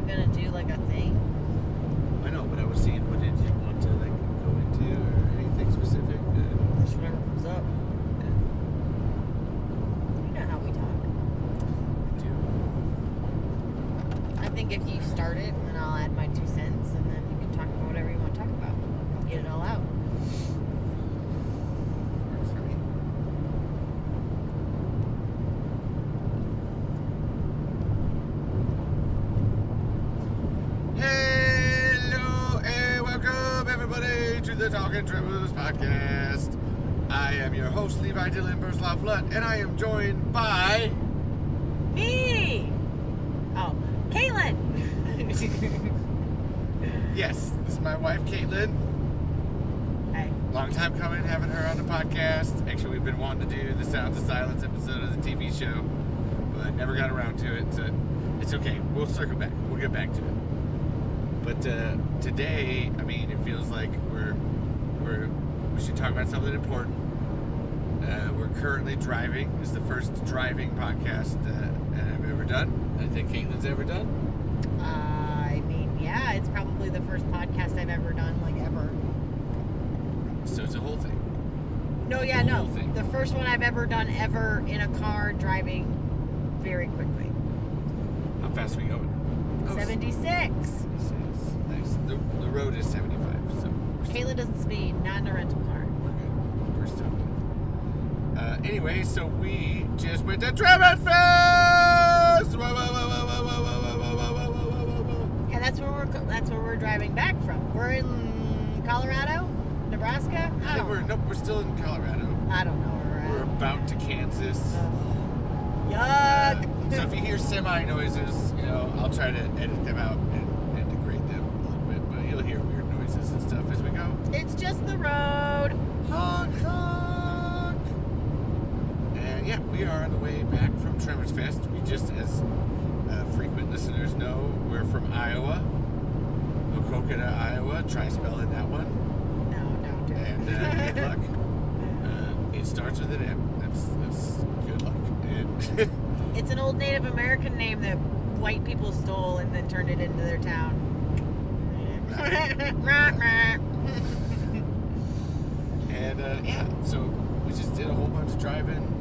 gonna do like a thing. I know, but I was seeing what did you want to like go into or anything specific? Just whatever comes up. You know how we talk. I think if you start it, then I'll add my 2 cents, and then you can talk about whatever you want to talk about. Get it all out. Works for me. Hello and welcome everybody to the Talking Tremors podcast. I am your host, Levi Burzlaff, and I am joined by Me! Oh, Kaitlin! yes, this is my wife, Kaitlin. Hey. Long time coming, having her on the podcast. Actually, we've been wanting to do the Sounds of Silence episode of the TV show, but never got around to it. So it's okay. We'll circle back. We'll get back to it. But today, I mean, it feels like we should talk about something important. We're currently driving. This is the first driving podcast I've ever done. I think Caitlin's ever done. I mean, yeah, it's probably the first podcast I've ever done, like, ever. So it's a whole thing. No, yeah, no. The first one I've ever done ever in a car driving very quickly. How fast are we going? 76. 76. Nice. The road is 75, so... Kayla doesn't speed, not in a rental car. We're good. We're still good. Anyway, so we just went to Tremors Fest! Yeah, that's where we're driving back from. We're in Colorado? Nebraska? We're still in Colorado. I don't know where we're at. We're about to Kansas. Yuck! So if you hear semi noises, you know, I'll try to edit them out and degrade them a little bit, but you'll hear weird noises and stuff as we go. It's just the road. Honk, honk. And yeah, we are on the way back from Tremors Fest. We just, as frequent listeners know, we're from Iowa. Okokota, Iowa. Try spelling that one. No, don't do it. And good luck. It starts with an M. That's good luck. And it's an old Native American name that white people stole and then turned it into their town. And yeah, so we just did a whole bunch of driving.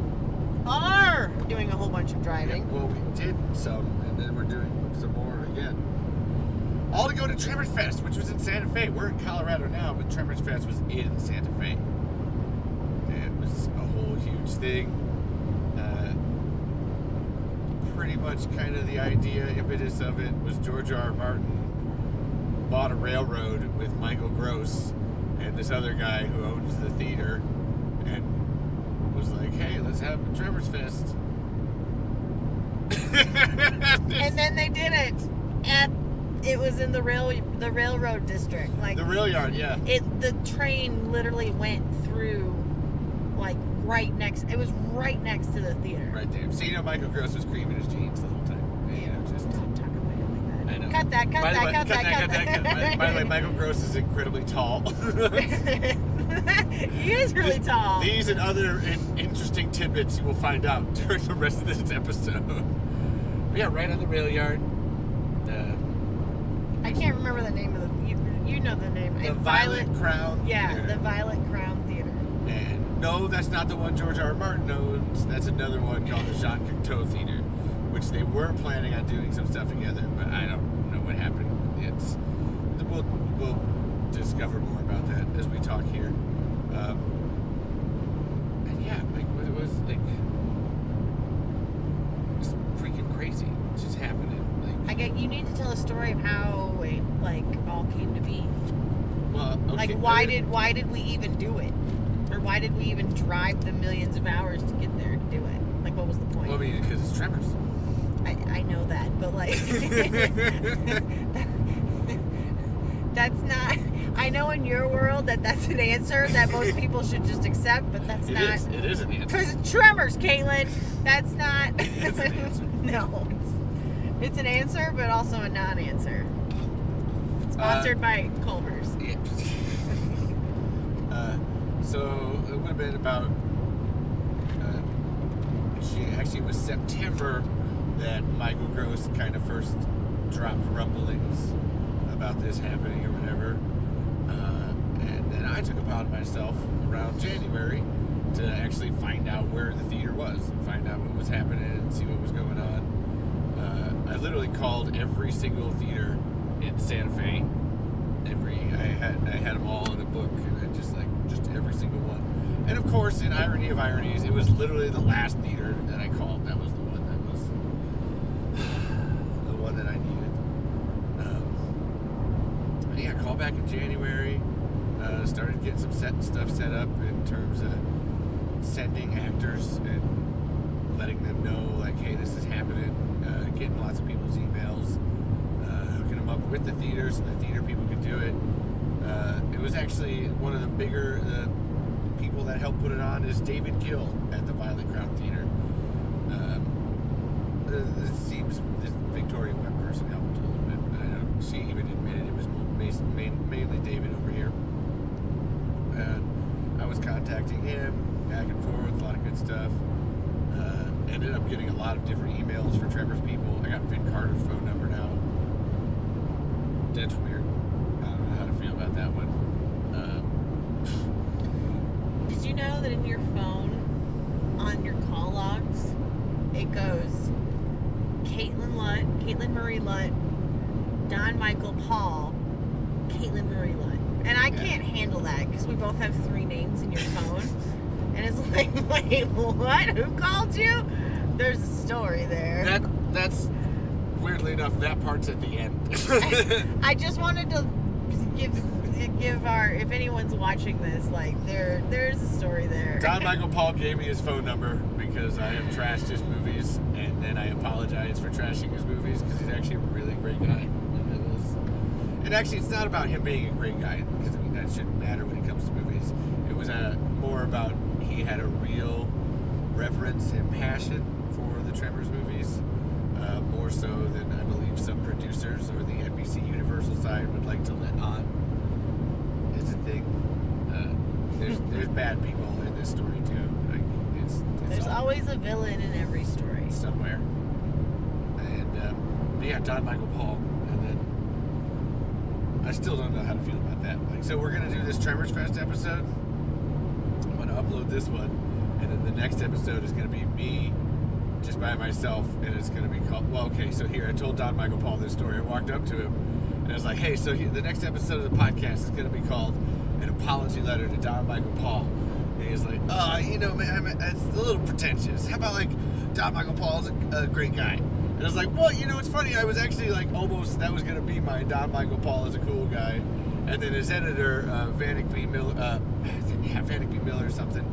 Are doing a whole bunch of driving. Yeah, well, we did some, and then we're doing some more again. All to go to Tremors Fest, which was in Santa Fe. We're in Colorado now, but Tremors Fest was in Santa Fe. It was a whole huge thing. Pretty much kind of the impetus of it was George R. R. Martin bought a railroad with Michael Gross and this other guy who owns the theater and was like, hey, let's have a Tremors Fest. And then they did it it was in the railroad district. Like the rail yard, yeah. The train literally went through like right next to the theater. Right there. So you know Michael Gross was creaming his jeans the whole time. Yeah, just don't talk about it like that. I know. Cut that. By the way, Michael Gross is incredibly tall. He is really tall. These and other interesting tidbits you will find out during the rest of this episode. But yeah, right on the rail yard. I can't remember the name of you know the name. The Violet Crown Yeah, Theater. the Violet Crown Theater. And no, that's not the one George R. R. Martin owns. That's another one called the Jean Cocteau Theater, which they were planning on doing some stuff together, but I don't know what happened. We'll discover more about that as we talk here. And yeah, like it was like it's freaking crazy. It's just happening. You need to tell a story of how it all came to be. Well, okay, why did we even do it, or why did we even drive the millions of hours to get there to do it? Like, what was the point? Well, I mean, because it's Tremors. I know that, but like, that's not. I know in your world that's an answer that most people should just accept, but that's not. It is an answer. Because it's Tremors, Kaitlin. That's not. It's an answer. No. It's an answer, but also a non-answer. Sponsored by Culver's. Yeah. So it would have been about. It was September that Michael Gross kind of first dropped rumblings about this happening or whatever. And then I took upon myself around January to actually find out where the theater was, find out what was happening, and see what was going on. I literally called every single theater in Santa Fe. I had them all in a book, and I just every single one. And of course, in irony of ironies, it was literally the last theater that I called. That was the one that I needed. I called back in January. Started getting some stuff set up in terms of sending actors and letting them know, like, hey, this is happening. Getting lots of people's emails, hooking them up with the theaters, so the theater people could do it. It was actually one of the bigger people that helped put it on is David Gill at the Violet Crown Theater. It seems this Victoria Webb person helped a little bit. She even admitted it was mainly David over here. And I was contacting him back and forth, a lot of good stuff. Ended up getting a lot of different emails for Tremors people. I got Vin Carter's phone number now. That's weird. I don't know how to feel about that one. Did you know that in your phone, on your call logs, it goes Kaitlin Marie Lutt, Don Michael Paul, Kaitlin Marie Lutt. And I can't handle that because we both have 3 names in your phone. And it's like, wait, what? Who called you? There's a story there. That's weirdly enough, that part's at the end. I just wanted to give our, if anyone's watching this, like, there's a story there. Don Michael Paul gave me his phone number because I have trashed his movies, and then I apologize for trashing his movies because he's actually a really great guy. And actually, it's not about him being a great guy, because I mean that shouldn't matter when it comes to movies. It was more about he had a real reverence and passion for the Tremors movies, more so than I believe some producers or the NBC Universal side would like to let on. It's a thing. There's bad people in this story too. Like there's always a villain in every story somewhere. And yeah, Don Michael Paul, and then I still don't know how to feel about that. Like, so we're gonna do this Tremors Fest episode. I'm gonna upload this one, and then the next episode is gonna be me just by myself, and it's gonna be called. Well, okay, so here I told Don Michael Paul this story. I walked up to him, and I was like, "Hey, so the next episode of the podcast is gonna be called An Apology Letter to Don Michael Paul." And he's like, you know, man, it's a little pretentious. How about like Don Michael Paul's a great guy? And I was like, well, you know, it's funny. I was actually like almost, that was going to be my Don Michael Paul is a cool guy. And then his editor, Vanek B. Miller or something,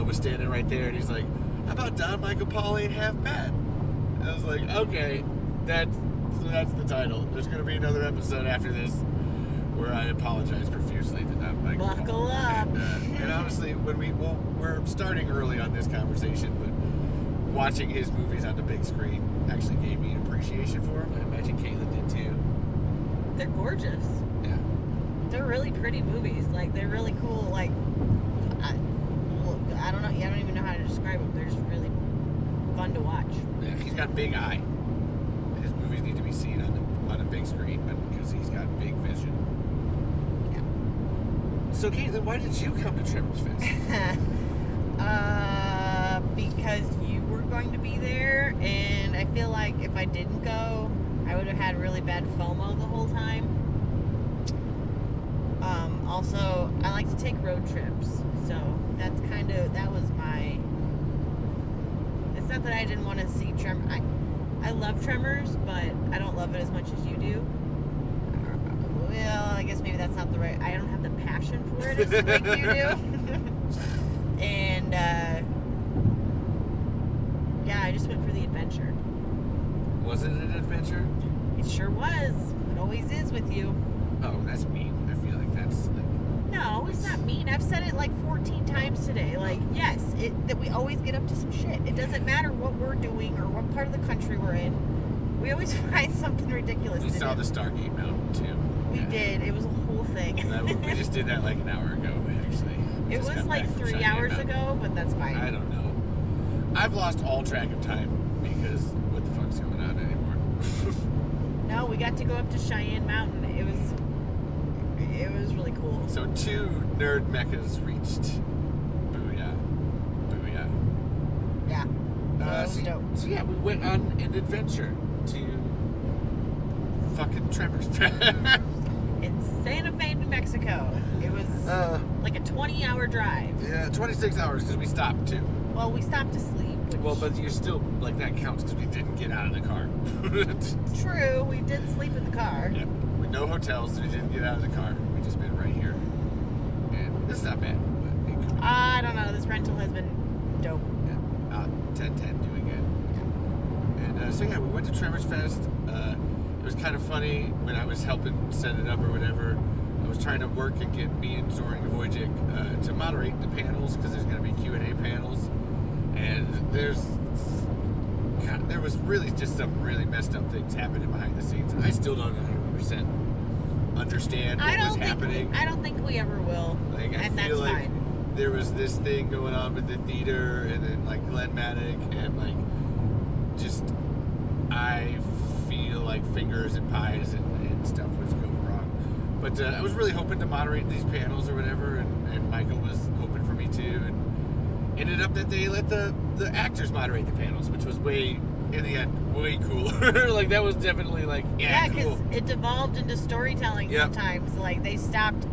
was standing right there. And he's like, how about Don Michael Paul ain't half bad? And I was like, okay, that's the title. There's going to be another episode after this where I apologize profusely to Don Michael Paul. Buckle up. And honestly, we're starting early on this conversation, but watching his movies on the big screen actually gave me an appreciation for him. I imagine Kaitlin did too. They're gorgeous. Yeah. They're really pretty movies. Like, they're really cool. Like, I don't know. I don't even know how to describe them. They're just really fun to watch. Yeah, he's got big eye. His movies need to be seen on a big screen because he's got big vision. Yeah. So, Kaitlin, why did you come to Tremors Fest? Because you were going to be there, and I feel like if I didn't go, I would have had really bad FOMO the whole time. Also, I like to take road trips, so that was my. It's not that I didn't want to see Tremors. I love Tremors, but I don't love it as much as you do. Well, I guess maybe that's not the right. I don't have the passion for it as like you do. And yeah, I just went for the adventure. Was it an adventure? It sure was. It always is with you. Oh, that's mean. I feel like that's. No, it's not mean. I've said it like 14 times today. Like, yes, that we always get up to some shit. It doesn't matter what we're doing or what part of the country we're in. We always find something ridiculous to do. We saw the Stargate Mountain too. We did. It was a whole thing. We just did that like an hour ago, actually. It was like 3 hours ago, but that's fine. I don't know. I've lost all track of time because what the fuck's what's going on anymore. No, we got to go up to Cheyenne Mountain. It was really cool. So 2 nerd meccas reached. Booyah. Booyah. Yeah. That was dope. So yeah, we went on an adventure to fucking Tremors Fest. In Santa Fe, New Mexico. It was like a 20-hour drive. Yeah, 26 hours because we stopped too. Well, we stopped to sleep. Well, but you're still, like, that counts because we didn't get out of the car. True, we did sleep in the car. Yep. With no hotels, so we didn't get out of the car. We just been right here. And this is not bad, but I don't know. This rental has been dope. yeah, 10-10 doing good. Yeah. And so yeah, we went to Tremors Fest. It was kind of funny when I was helping set it up or whatever. I was trying to work and get me and Zoran Gavojic to moderate the panels because there's going to be Q&A panels. And there was really just some really messed up things happening behind the scenes. I still don't 100% understand what was happening. I don't think we ever will. Like, I and feel that's like fine. there was this thing going on with the theater, and then like Glenn Maddock, and like just I feel like fingers and pies and stuff was going wrong. But I was really hoping to moderate these panels or whatever, and Michael was hoping for me too, and ended up that they let the actors moderate the panels, which was in the end, way cooler. Like, that was definitely like, yeah, because cool. it devolved into storytelling sometimes. Like, they stopped,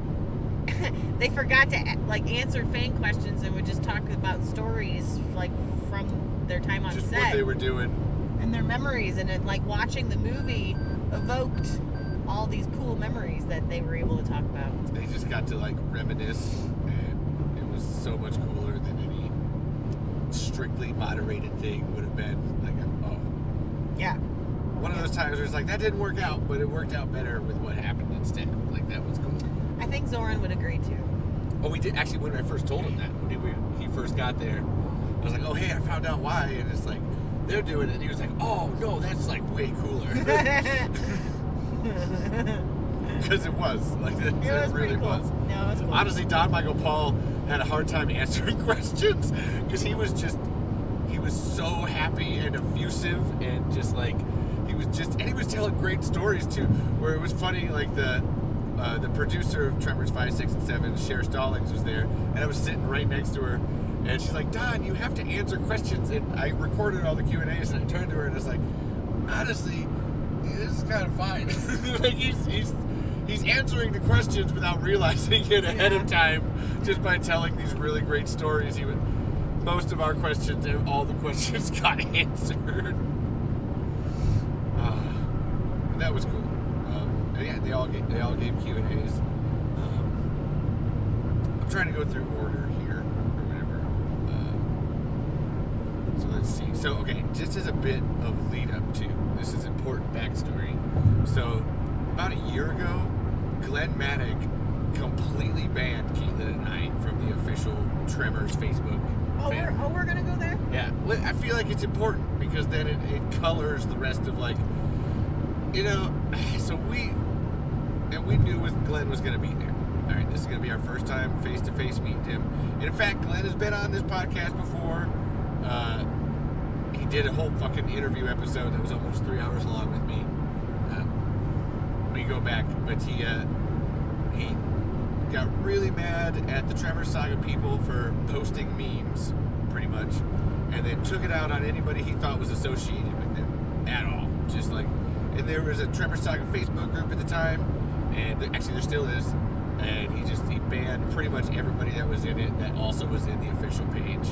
they forgot to, like, answer fan questions and would just talk about stories, like, from their time on just set. What they were doing. And their memories, and it, like, watching the movie evoked all these cool memories that they were able to talk about. They just got to, like, reminisce, and it was so much cooler than any strictly moderated thing would have been. Like, oh. Yeah. One of those times where it's like, that didn't work out, but it worked out better with what happened instead. Like, that was cool. I think Zoran would agree, too. Oh, we did. Actually, when I first told him that, when he first got there, I was like, oh, hey, I found out why. And it's like, they're doing it. And he was like, oh, no, that's, like, way cooler. Because it was. Like, it really cool. was. No, it was cool. Honestly, Don Michael Paul had a hard time answering questions because he was so happy and effusive and just like he was telling great stories too, where it was funny. Like the producer of Tremors 5, 6, and 7, Cher Stallings, was there, and I was sitting right next to her, and she's like, Don, you have to answer questions. And I recorded all the Q&As, and I turned to her and I was like, honestly, this is kind of fine. Like, he's answering the questions without realizing it ahead of time, just by telling these really great stories. Most of our questions, all the questions got answered. That was cool. And yeah, they all gave Q&As. I'm trying to go through order here or whatever. So let's see. So okay, just as a bit of lead up to this is important backstory. So about a year ago, Glenn Maddock completely banned Kaitlin and I from the official Tremors Facebook. We're gonna go there? Yeah, I feel like it's important because then it colors the rest of, like, you know. So we knew Glenn was gonna be there. All right, this is gonna be our first time face-to-face meeting him. And in fact, Glenn has been on this podcast before. He did a whole fucking interview episode that was almost 3 hours long with me. We go back, but he got really mad at the Tremors Saga people for posting memes, pretty much, and then took it out on anybody he thought was associated with them at all. Just like, and there was a Tremors Saga Facebook group at the time, and actually there still is, and he banned pretty much everybody that was in it that also was in the official page,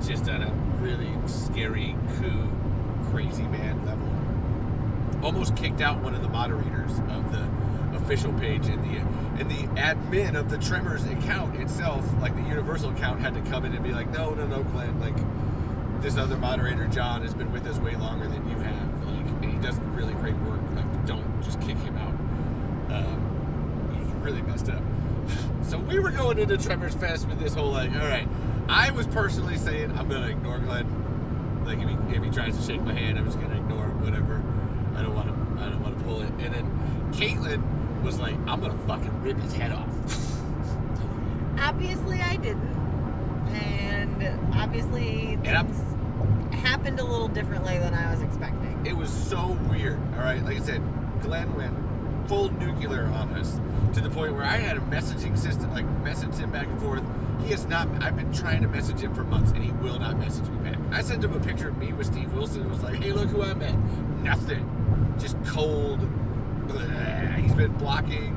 just on a really scary, crazy man level. Almost kicked out one of the moderators of the official page, and the admin of the Tremors account itself, like the Universal account, had to come in and be like, no, Glenn, like, this other moderator, John, has been with us way longer than you have, like, and he does really great work, like, don't just kick him out. He was really messed up. So we were going into Tremors Fest with this whole, like, all right, I was personally saying I'm gonna ignore Glenn, like, if he tries to shake my hand, I'm just gonna ignore him, whatever. I don't want to pull it. And then Kaitlin was like, I'm gonna fucking rip his head off. Obviously I didn't. And obviously things happened a little differently than I was expecting. It was so weird. All right, like I said, Glenn went full nuclear on us to the point where I had a messaging system, like message him back and forth. He has not. I've been trying to message him for months, and he will not message me back. I sent him a picture of me with Steve Wilson. And was like, "Hey, look who I met." Nothing. Just cold. Bleh. He's been blocking.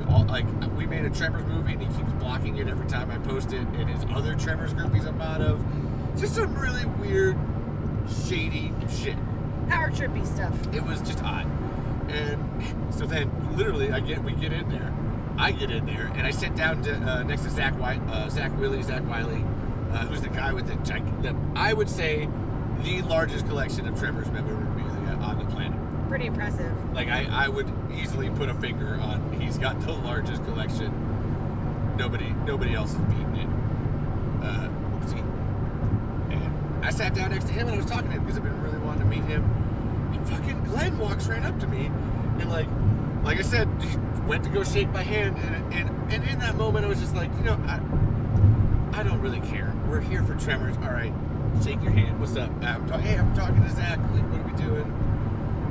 We made a Tremors movie, and he keeps blocking it every time I post it. And his other Tremors groupies I'm out of. Just some really weird, shady shit. Power trippy stuff. It was just odd. And so then, literally, we get in there. I get in there, and I sit down next to Zach Wiley, who's the guy with I would say, the largest collection of Tremors memorabilia on the planet. Pretty impressive. Like, I would easily put a finger on, he's got the largest collection. Nobody else is beating it. And I sat down next to him, and I was talking to him, because I've been really wanting to meet him. And fucking Glenn walks right up to me, and like I said, he went to go shake my hand, and in that moment, I was just like, I don't really care. We're here for Tremors. All right, shake your hand. What's up? I'm talking to Zach. Like, what are we doing?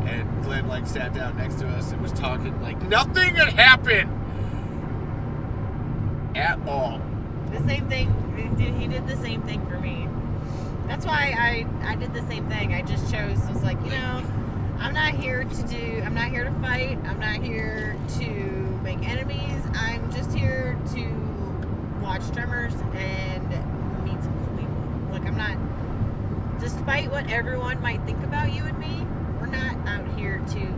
And Glenn sat down next to us and was talking like nothing had happened at all. The same thing. He did the same thing for me. That's why I did the same thing. I just was like, I'm not here to fight. I'm not here to make enemies. I'm just here to watch Tremors and meet some cool people. Like, I'm not, despite what everyone might think about you and me, we're not out here to,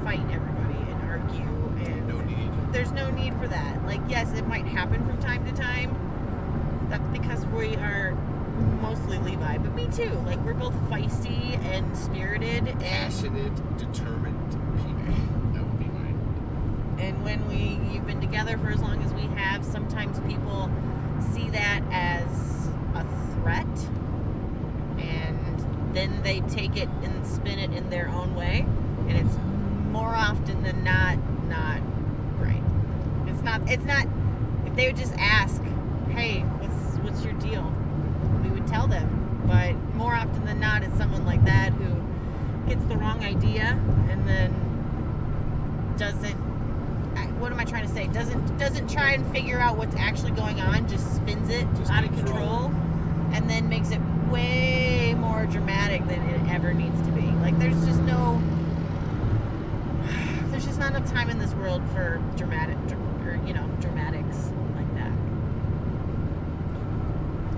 fight everybody and argue. And no need. There's no need for that. Yes, it might happen from time to time. That's because we are mostly Levi, but me too. We're both feisty and spirited and passionate, determined people. That would be mine. And when you've been together for as long as we have, sometimes people see that as a threat, and then they take it and spin it in their own way, and it's more often than not right. It's not. If they would just ask, "Hey, what's your deal?" we would tell them. But more often than not, it's someone like that who gets the wrong idea and then doesn't. What am I trying to say? Doesn't try and figure out what's actually going on. Just spins it out of control, and then makes it way more dramatic than it ever needs to be. There's just not enough time in this world for dramatics like that.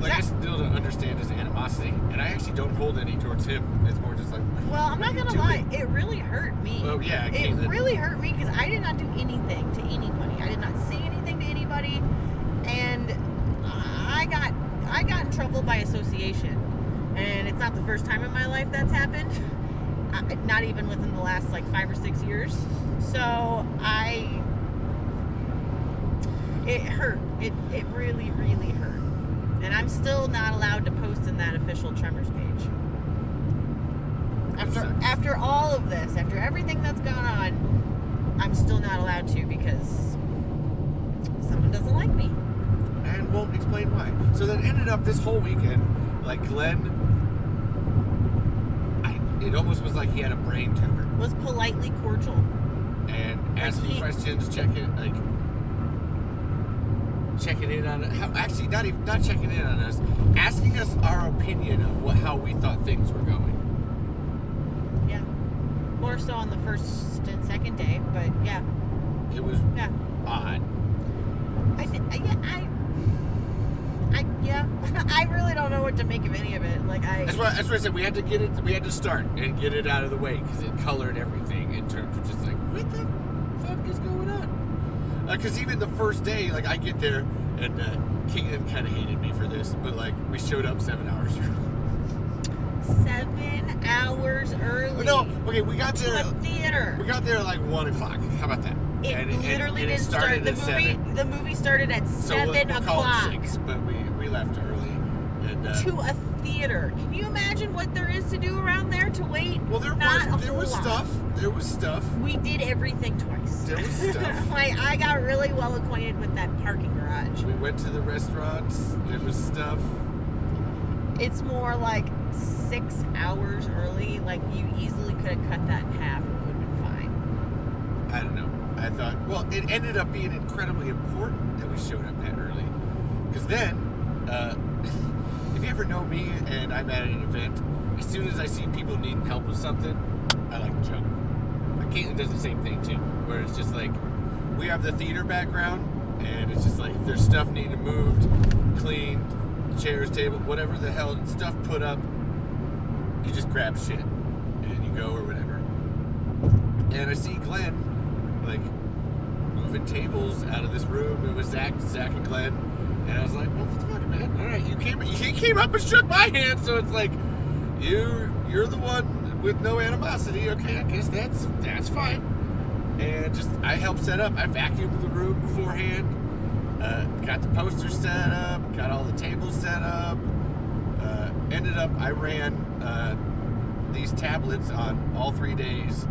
I still don't understand his animosity, and I actually don't hold any towards him. It's more just like, well, I'm not gonna lie, it really hurt me. Well, yeah, it really hurt me because I did not do anything to anybody. I did not say anything to anybody, and I got in trouble by association. And it's not the first time in my life that's happened. Not even within the last 5 or 6 years. So it hurt. It really, really hurt. And I'm still not allowed to post in that official Tremors page. After all of this, after everything that's gone on, I'm still not allowed to because someone doesn't like me. And won't explain why. So that ended up this whole weekend, Glenn, it almost was like he had a brain tumor. Was politely cordial. And asking questions, checking in on it. Actually, not checking in on us, asking us our opinion of how we thought things were going. Yeah. More so on the first and second day, but yeah. It was odd. I really don't know what to make of any of it. That's what I said. We had to start and get it out of the way because it colored everything in terms of just what the fuck is going on? Because even the first day, I get there and Kaitlin kind of hated me for this, but we showed up 7 hours early. 7 hours early. No, okay, we got there. To a theater. We got there at 1 o'clock. How about that? It literally didn't start. The movie started at 7 o'clock. 6, but we left early. And, to a theater. Can you imagine what there is to do around there to wait? Well, there was stuff. There was stuff. We did everything twice. There was stuff. I got really well acquainted with that parking garage. We went to the restaurants. There was stuff. It's more like 6 hours early. Like, you easily could have cut that in half and it would have been fine. I don't know. I thought, well, it ended up being incredibly important that we showed up that early. Because then, if you ever know me and I'm at an event, as soon as I see people needing help with something, I like to jump. But Kaitlin does the same thing too, where it's just like, we have the theater background, and it's just like, if there's stuff needing moved, cleaned, chairs, table, whatever the hell, stuff put up, you just grab shit, and you go or whatever. And I see Glenn, like, moving tables out of this room. It was Zach and Glenn, and I was like, well, what the fuck, man? All right, you came up and shook my hand, so it's like, you're the one with no animosity. Okay, I guess that's fine. And just, I helped set up. I vacuumed the room beforehand. Got the posters set up. Got all the tables set up. Ended up, I ran these tablets on all 3 days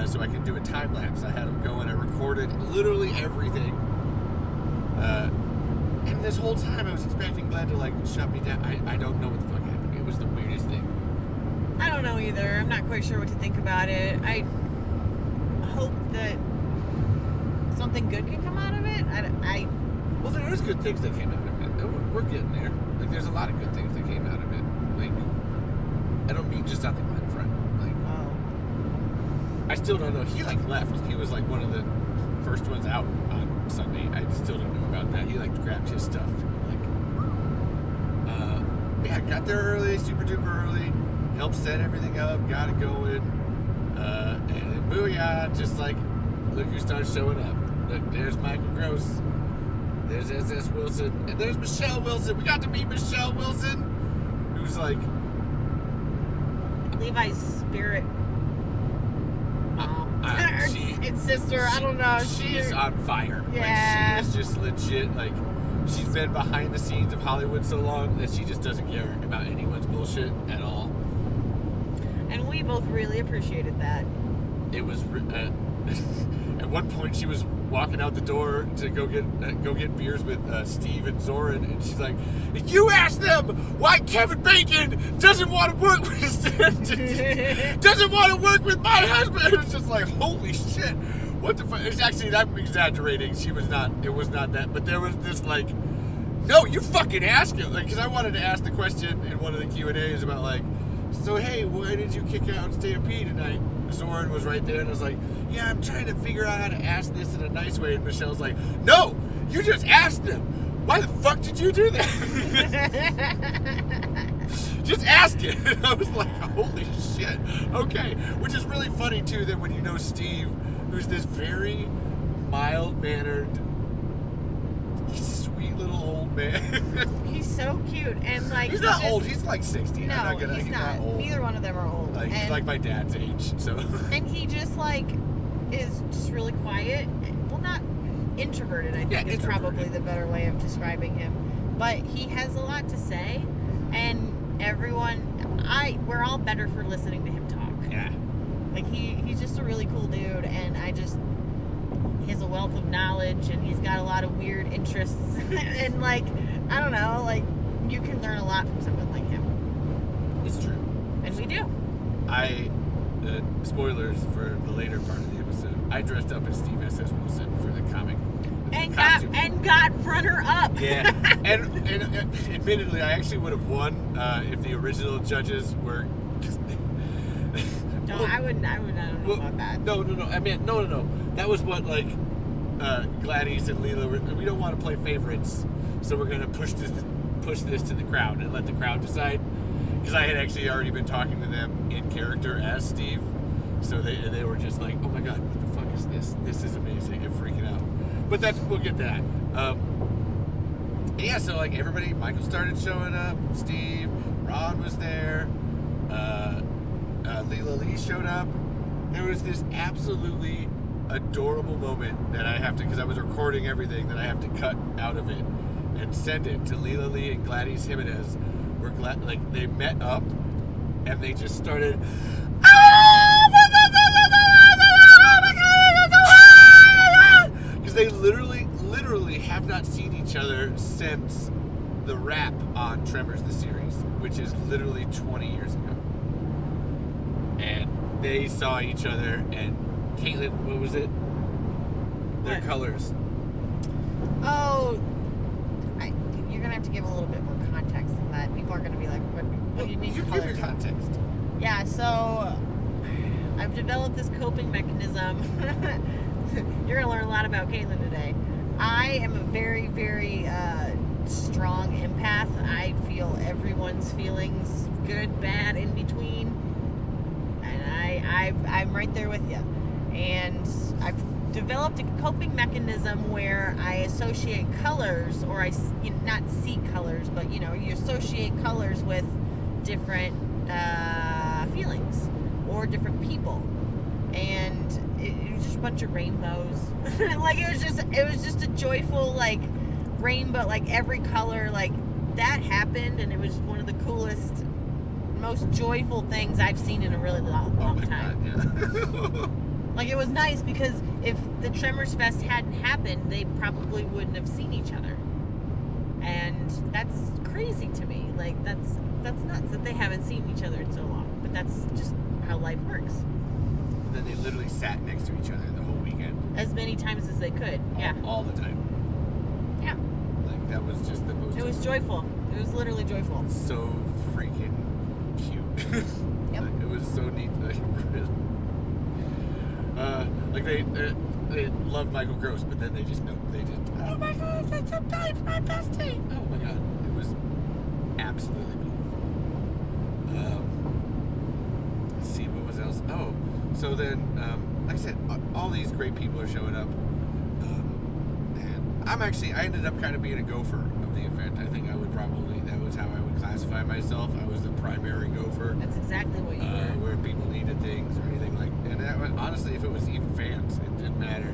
so I could do a time lapse. I had them going. I recorded literally everything. And this whole time I was expecting Glenn to like shut me down. I don't know what the fuck happened. It was the weirdest thing. I don't know either. I'm not quite sure what to think about it. I hope that something good can come out of it. Well, there is good things that came out of it. We're getting there. Like, there's a lot of good things that came out of it. Like, I don't mean just on the Glenn front. Like, I still don't know. He like left. He was like one of the first ones out on Sunday. I still don't know about that. He like grabbed his stuff. Like, yeah, got there early, super duper early. Helped set everything up, got it going, and then booyah, just like, look who starts showing up. Look, there's Michael Gross, there's SS Wilson, and there's Michelle Wilson. We got to meet Michelle Wilson, who's like Levi's spirit mom. It's sister, I don't know. She is on fire. Yeah. Like, she is just legit, like, she's been behind the scenes of Hollywood so long that she just doesn't care about anyone's bullshit at all. And we both really appreciated that. It was at one point she was walking out the door to go get beers with Steve and Zoran, and she's like, "You ask them why Kevin Bacon doesn't want to work with doesn't want to work with my husband." It was just like, holy shit, what the fuck? It's actually, I'm exaggerating. She was not. It was not that, but there was this like, no, you fucking ask it, like, because I wanted to ask the question in one of the Q&As about like, so hey, why did you kick out Stampede tonight? Zoran was right there, and I was like, yeah, I'm trying to figure out how to ask this in a nice way. And Michelle's like, no, you just asked them. Why the fuck did you do that? Just ask it. And I was like, holy shit. Okay. Which is really funny, too, that when you know Steve, who's this very mild-mannered, sweet little old man. He's so cute, and like, he's not old. He's like 60. No, he's not. Old. Neither one of them are old. Like, he's like my dad's age. So. And he just like is just really quiet. Well, not introverted. I think is probably the better way of describing him. But he has a lot to say, and we're all better for listening to him talk. Yeah. Like he's just a really cool dude, and he has a wealth of knowledge, and he's got a lot of weird interests, and like, I don't know, like, you can learn a lot from someone like him. It's true. And we do. Spoilers for the later part of the episode, I dressed up as Steve S.S. Wilson for the comic. And got runner-up. Yeah. and admittedly, I actually would have won if the original judges were... No, I don't know about that. No. I mean, no. That was what, like, Gladys and Leela were, we don't want to play favorites, so we're going to push this to the crowd and let the crowd decide. Because I had actually already been talking to them in character as Steve, so they were just like, oh my god, what the fuck is this? This is amazing, and freaking out. But we'll get to that. Yeah, so like everybody, Michael started showing up, Steve, Ron was there, Leela Lee showed up. There was this absolutely adorable moment that I have to, because I was recording everything, that I have to cut out of it and send it to Leela Lee and Gladys Jimenez. Like, they met up and they just started, because they literally have not seen each other since the wrap on Tremors the series, which is saw each other, and Kaitlin, what was it? Their What? colors. Oh, you're gonna have to give a little bit more context than that. People are gonna be like, "What do you need You colors?" give your context. Yeah, so I've developed this coping mechanism. You're gonna learn a lot about Kaitlin today. I am a very, very strong empath. I feel everyone's feelings, good, bad, in between, and I'm right there with you. And I've developed a coping mechanism where I associate colors, or not see colors, but you associate colors with different feelings or different people, and it was just a bunch of rainbows. Like it was just a joyful rainbow, every color that happened, and it was one of the coolest, most joyful things I've seen in a really long time. God, yeah. It was nice because if the Tremors Fest hadn't happened, they probably wouldn't have seen each other, and that's crazy to me. That's nuts that they haven't seen each other in so long, but that's just how life works. And then they literally sat next to each other the whole weekend. As many times as they could. Yeah. All the time. Yeah. That was just the most. It was joyful. It was literally joyful. So freaking cute. Yep. It was so neat. They loved Michael Gross, but then they just oh my God, that's sometimes my bestie. Oh my God, it was absolutely beautiful. Let's see, what was else? Oh, so then, like I said, all these great people are showing up. And I ended up kind of being a gopher of the event. I think that was how I would classify myself. I was the primary gopher. That's exactly what you were. Where people needed things or anything and that was, honestly, if it was even fans, it didn't matter.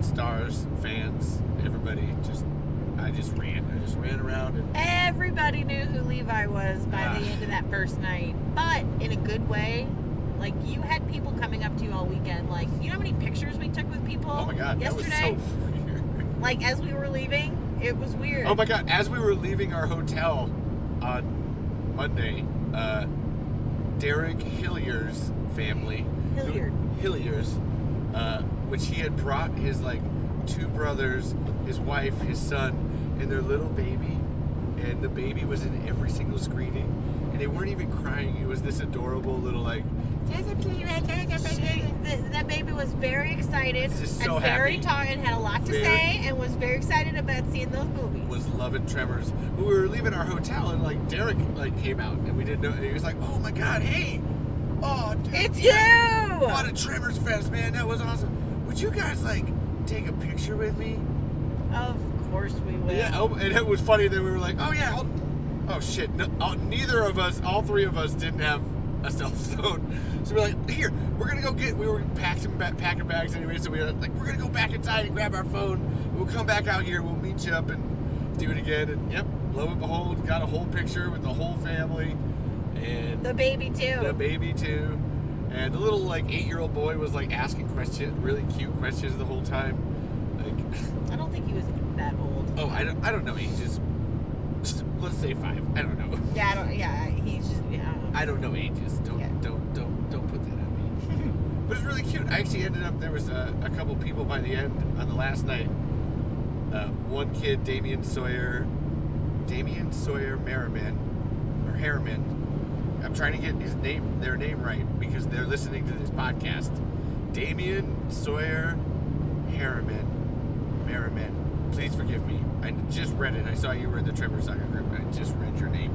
Stars, fans, everybody, I just ran around and Everybody knew who Levi was by the end of that first night, but in a good way. You had people coming up to you all weekend. You know how many pictures we took with people? Oh my God, yesterday? that was so weird. As we were leaving, it was weird. Oh my God, as we were leaving our hotel on Monday, Derek Hillier's family, Hillier's, which he had brought his two brothers, his wife, his son, and their little baby, and the baby was in every single screening, and they weren't even crying. It was this adorable little that baby was very excited just so and very happy. talking and had a lot to say and was very excited about seeing those movies. Was loving Tremors. We were leaving our hotel and Derek came out and we didn't know. And he was like, "Oh my God, hey, oh dude, it's you! What a Tremors Fest, man! That was awesome. Would you guys take a picture with me?" Of course we will. Yeah. Oh, and it was funny that we were like, "Oh yeah, oh shit." No, neither of us, all three of us, didn't have a cell phone. So we're like, "Here, we're gonna go get." We were packing bags anyway, so we were like, "We're gonna go back inside and grab our phone. We'll come back out here. We'll meet you up and do it again." And yep, lo and behold, got a whole picture with the whole family and the baby too. And the little 8-year-old boy was asking questions, really cute questions the whole time. I don't think he was that old. Oh, I don't know ages. Let's say 5. I don't know. Yeah, he's just I don't know ages. Don't put that on me. But it's really cute. I actually ended up, there was a couple people by the end on the last night. One kid, Damian Sawyer Merriman, or Harriman. I'm trying to get their name right because they're listening to this podcast. Damian Sawyer Merriman. Please forgive me. I just read it. I saw you were in the Tremors Soccer group. I just read your name.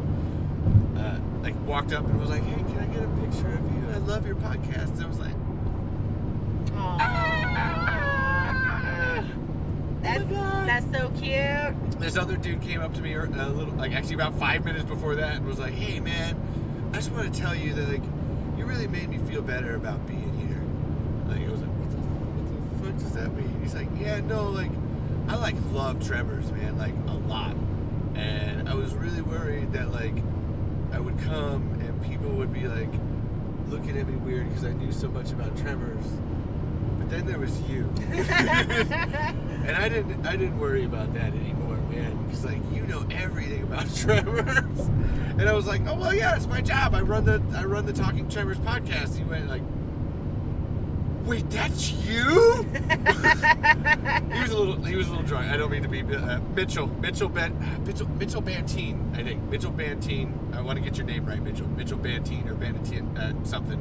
Walked up and was like, "Hey, can I get a picture of you? I love your podcast." And I was like, That's so cute. This other dude came up to me a little, actually about 5 minutes before that, and was like, "Hey, man, I just want to tell you that you really made me feel better about being here." I was like, "What the fuck does that mean?" He's like, "Yeah, no, I love Tremors, man, a lot, and I was really worried that I would come and people would be looking at me weird because I knew so much about Tremors, but then there was you." And I didn't worry about that anymore, man, because you know everything about Tremors. And I was like, "Oh well, yeah, it's my job. I run the Talking Tremors podcast." And he went Wait, that's you? He was a little drunk. I don't mean to be Mitchell Bantine, I think. Mitchell Bantine. I want to get your name right, Mitchell Bantine or Bantine something.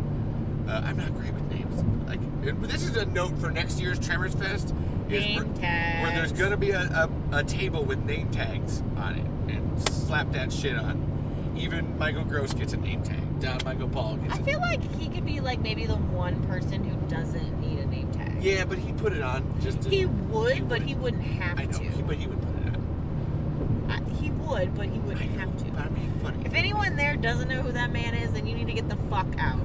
I'm not great with names. Like, this is a note for next year's Tremors Fest. Name tags. Where there's gonna be a table with name tags on it, and slap that shit on. Even Michael Gross gets a name tag. Don Michael Paul gets. I feel like he could be like maybe the one person who doesn't need a name tag. Yeah, but he put it on just. He would, but he wouldn't have to. I know, but he would put it on. He would, but he wouldn't have to. But I'm being funny. If anyone there doesn't know who that man is, then you need to get the fuck out.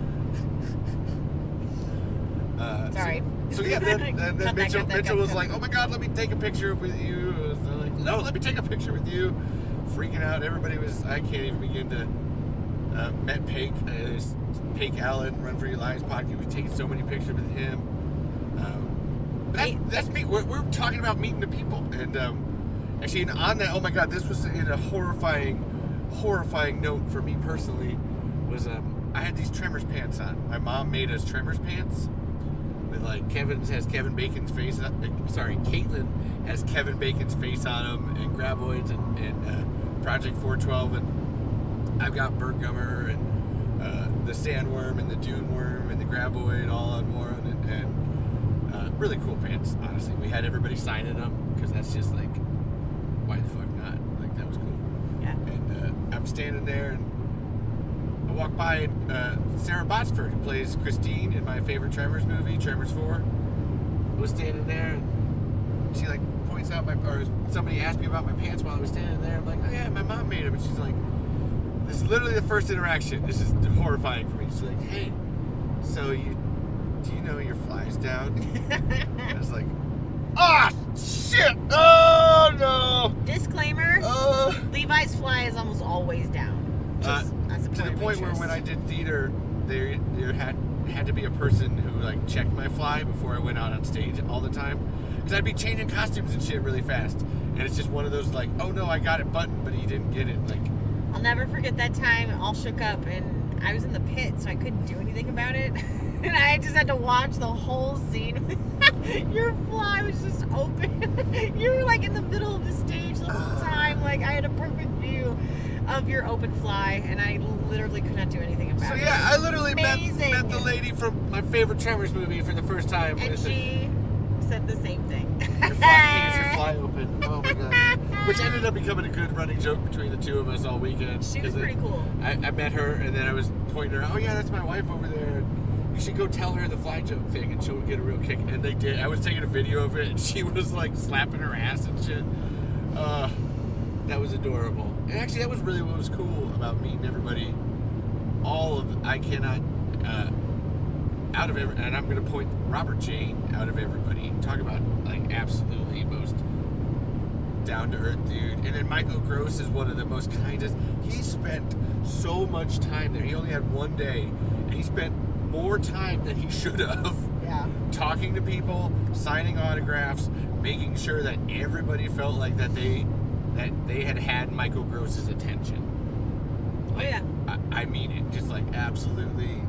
Sorry. So yeah, then Mitchell was like, "Oh my God, let me take a picture with you." So like, "No, let me take a picture with you." Freaking out. Everybody was. I can't even begin to. Met Paik Allen, Run For Your Lives podcast. We've taken so many pictures with him. That's me. We're talking about meeting the people, and actually on that. Oh my God, this was in a horrifying note for me personally. Was I had these Tremors pants on. My mom made us Tremors pants. With like Kevin Bacon's face. Kaitlin has Kevin Bacon's face on them, and Graboids and Project 412, and I've got Berggummer and the Sandworm and the Dune Worm and the Graboid all on one, and really cool pants. Honestly, we had everybody signing them because that's just like, why the fuck not? Like that was cool. Yeah. And I'm standing there and. I walked by Sarah Botsford, who plays Christine in my favorite Tremors movie, Tremors 4, was standing there, and she like points out or somebody asked me about my pants while I was standing there. I'm like, oh yeah, my mom made them, and she's like, this is literally the first interaction. This is horrifying for me. She's like, hey, so do you know your fly's down? I was like, ah, shit, oh no. Disclaimer: Levi's fly is almost always down. To the point where when I did theater, there had to be a person who like checked my fly before I went out on stage all the time, because I'd be changing costumes and shit really fast, and it's just one of those like, oh no, I got it buttoned, but he didn't get it. Like, I'll never forget that time. All shook up, and I was in the pit, so I couldn't do anything about it, and I just had to watch the whole scene. Your fly was just open. You were like in the middle of the stage the whole time. Like I had a perfect view of your open fly, and I literally could not do anything about it. So yeah, I literally met the lady from my favorite Tremors movie for the first time. And she said the same thing. Your fly open. Oh my God. Which ended up becoming a good running joke between the two of us all weekend. She was pretty cool. I met her, and then I was pointing her out, oh yeah, that's my wife over there. You should go tell her the fly joke thing, and she'll get a real kick. And they did. I was taking a video of it, and she was like slapping her ass and shit. That was adorable. And actually, that was really what was cool about meeting everybody. And I'm going to point Robert Jane out of everybody. Talk about, like, absolutely most down-to-earth dude. And then Michael Gross is one of the most kindest. He spent so much time there. He only had one day, and he spent more time than he should have. Yeah. Talking to people, signing autographs, making sure that everybody felt like that they had Michael Gross's attention. Like, oh yeah. I mean it. Just like absolutely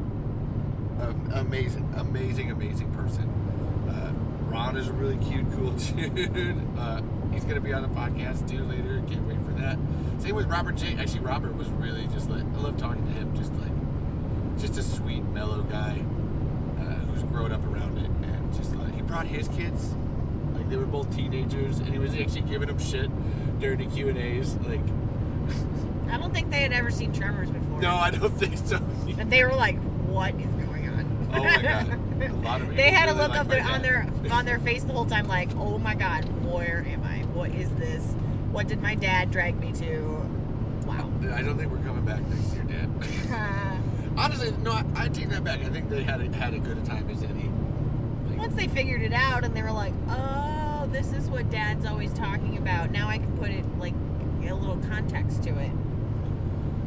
amazing person. Ron is a really cute, cool dude. He's gonna be on the podcast too later. Can't wait for that. Same with Robert J. Actually, Robert was really just like, I love talking to him. Just a sweet, mellow guy who's grown up around it, and just like he brought his kids. Like they were both teenagers, and he was actually giving them shit during the Q&As. Like, I don't think they had ever seen Tremors before. No, I don't think so. And they were like, "What is going on?" Oh my God! A lot of people they had really a look like on their face the whole time, like, "Oh my God, where am I? What is this? What did my dad drag me to?" Wow. I don't think we're coming back next year, Dad. Honestly, no, I take that back. I think they had a good a time as any. Like, once they figured it out, and they were like, "Oh, this is what Dad's always talking about." Now I can put it like a little context to it.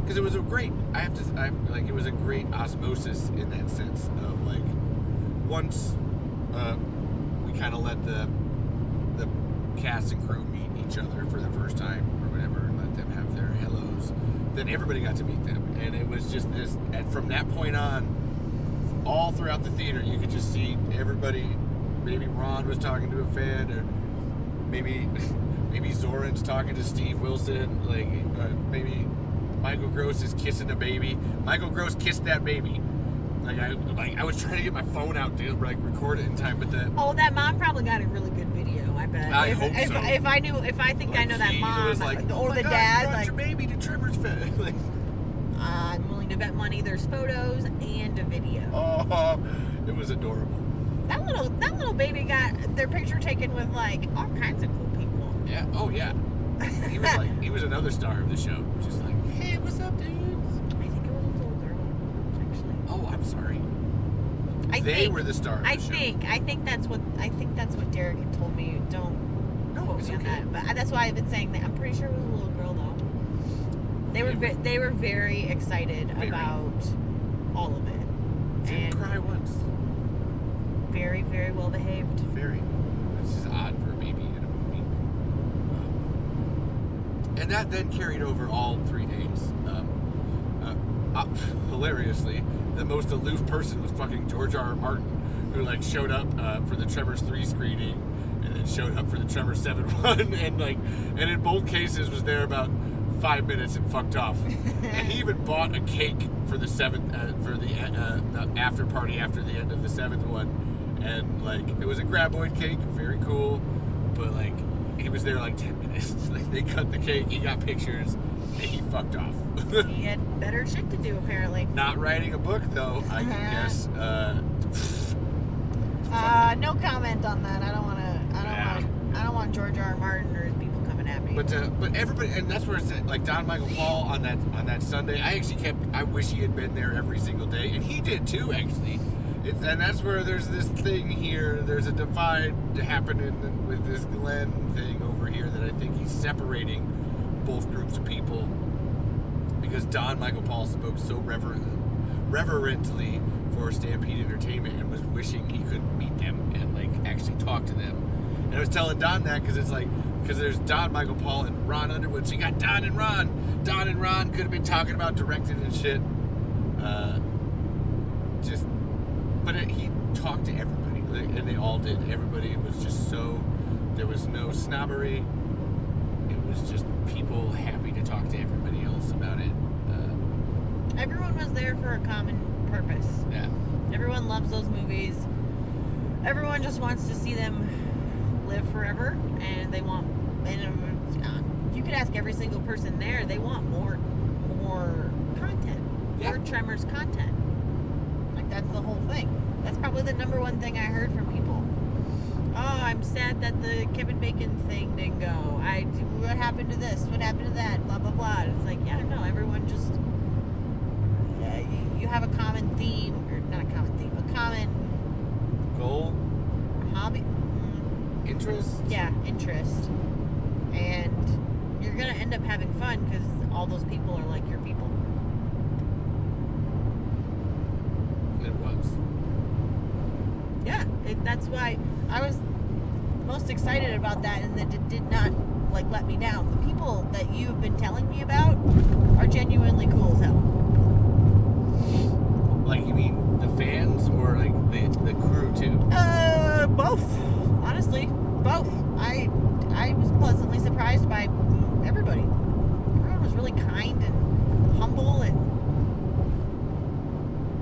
Because it was a great, it was a great osmosis in that sense of like, once we kind of let the cast and crew meet each other for the first time or whatever, and let them have their hellos, then everybody got to meet them, and it was just this. And from that point on, all throughout the theater, you could just see everybody. Maybe Ron was talking to a fan, or maybe Zoran's talking to Steve Wilson. Like maybe Michael Gross is kissing a baby. Michael Gross kissed that baby. I was trying to get my phone out to record it in time, but that mom probably got a really good video. I bet. I hope so. If I know that mom was like, or the gosh, dad, brought your baby to Tremors Fest. I'm willing to bet money there's photos and a video. Oh, it was adorable. That little baby got their picture taken with like all kinds of cool people. Yeah. Oh yeah. He was another star of the show. Just like, hey, what's up, dudes? I think it was a little girl, actually. Oh, I'm sorry. They were the star of the show. I think that's what Derek had told me. Don't quote me on that. But that's why I've been saying that. I'm pretty sure it was a little girl though. They were very excited about all of it. Didn't cry once. Very, very well behaved. Very. This is odd for a baby in a movie. And that then carried over all 3 days. Hilariously, the most aloof person was fucking George R. R. Martin, who showed up for the Tremors 3 screening, and then showed up for the Tremors 7 one, and in both cases was there about 5 minutes and fucked off. And he even bought a cake for the 7th, for the after party after the end of the 7th one, and it was a graboid cake, very cool, but he was there 10 minutes. They cut the cake, he got pictures, and he fucked off. He had better shit to do, apparently. Not writing a book, though, I can guess. No comment on that. I don't want George R. R. Martin or his people coming at me. But everybody, and that's where it's Don Michael Paul on that Sunday. I wish he had been there every single day, and he did too, actually. And that's where there's this thing here. There's a divide happening with this Glenn thing over here that I think he's separating both groups of people, because Don Michael Paul spoke so reverently for Stampede Entertainment and was wishing he could meet them and actually talk to them. And I was telling Don that because there's Don Michael Paul and Ron Underwood, so you got Don and Ron. Don and Ron could have been talking about directing and shit. But he talked to everybody, and they all did. Everybody was just so. There was no snobbery. It was just people happy to talk to everybody else about it. Everyone was there for a common purpose. Yeah. Everyone loves those movies. Everyone just wants to see them live forever, and they want. And you could ask every single person there. They want more content, more Tremors content. That's the whole thing. That's probably the number one thing I heard from people. Oh, I'm sad that the Kevin Bacon thing didn't go. What happened to this? What happened to that? Blah, blah, blah. And it's no, everyone just... you have a common theme, or not a common theme, a common... Goal? Hobby? Interest? Yeah, interest. And you're going to end up having fun because all those people are your people. It was. Yeah, that's why I was most excited about that, and that it did not let me down. The people that you've been telling me about are genuinely cool as hell. You mean the fans or the crew too? Both. Honestly, both. I was pleasantly surprised by everybody. Everyone was really kind and humble and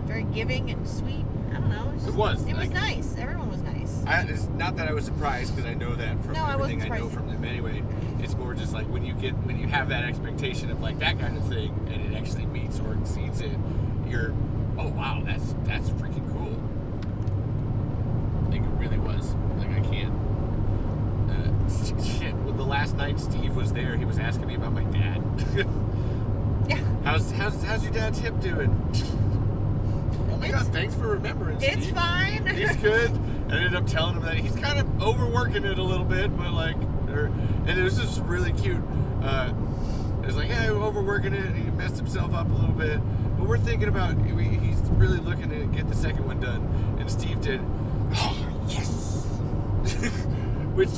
very giving and sweet. I don't know. It was nice. Everyone was nice. It's not that I was surprised, because I know that from everything I know from them anyway. It's more just when you have that expectation of that kind of thing, and it actually meets or exceeds it, you're, oh wow, that's freaking cool. It really was. I can't. Shit. Well, the last night Steve was there, he was asking me about my dad. Yeah. How's your dad's hip doing? Oh my God, thanks for remembering, Steve. It's fine. He's good. I ended up telling him that he's kind of overworking it a little bit, but and it was just really cute. It was yeah, overworking it, he messed himself up a little bit, but we're thinking about, he's really looking to get the second one done, and Steve did, oh, yes! Which...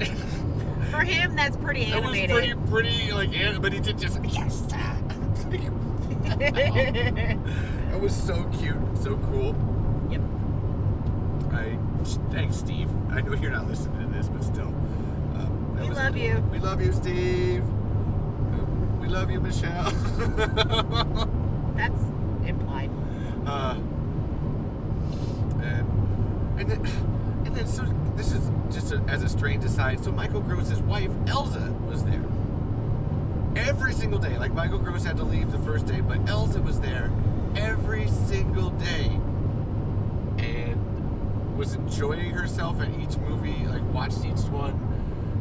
For him, that's pretty animated. It was pretty, but he did just, yes! It was so cute, so cool. Yep. Thanks, Steve. I know you're not listening to this, but still. We love you. We love you, Steve. We love you, Michelle. That's implied. And then so this is just as a strange aside. So Michael Gross's wife Elsa was there every single day. Like Michael Gross had to leave the first day, but Elsa was there every single day and was enjoying herself at each movie. Like watched each one.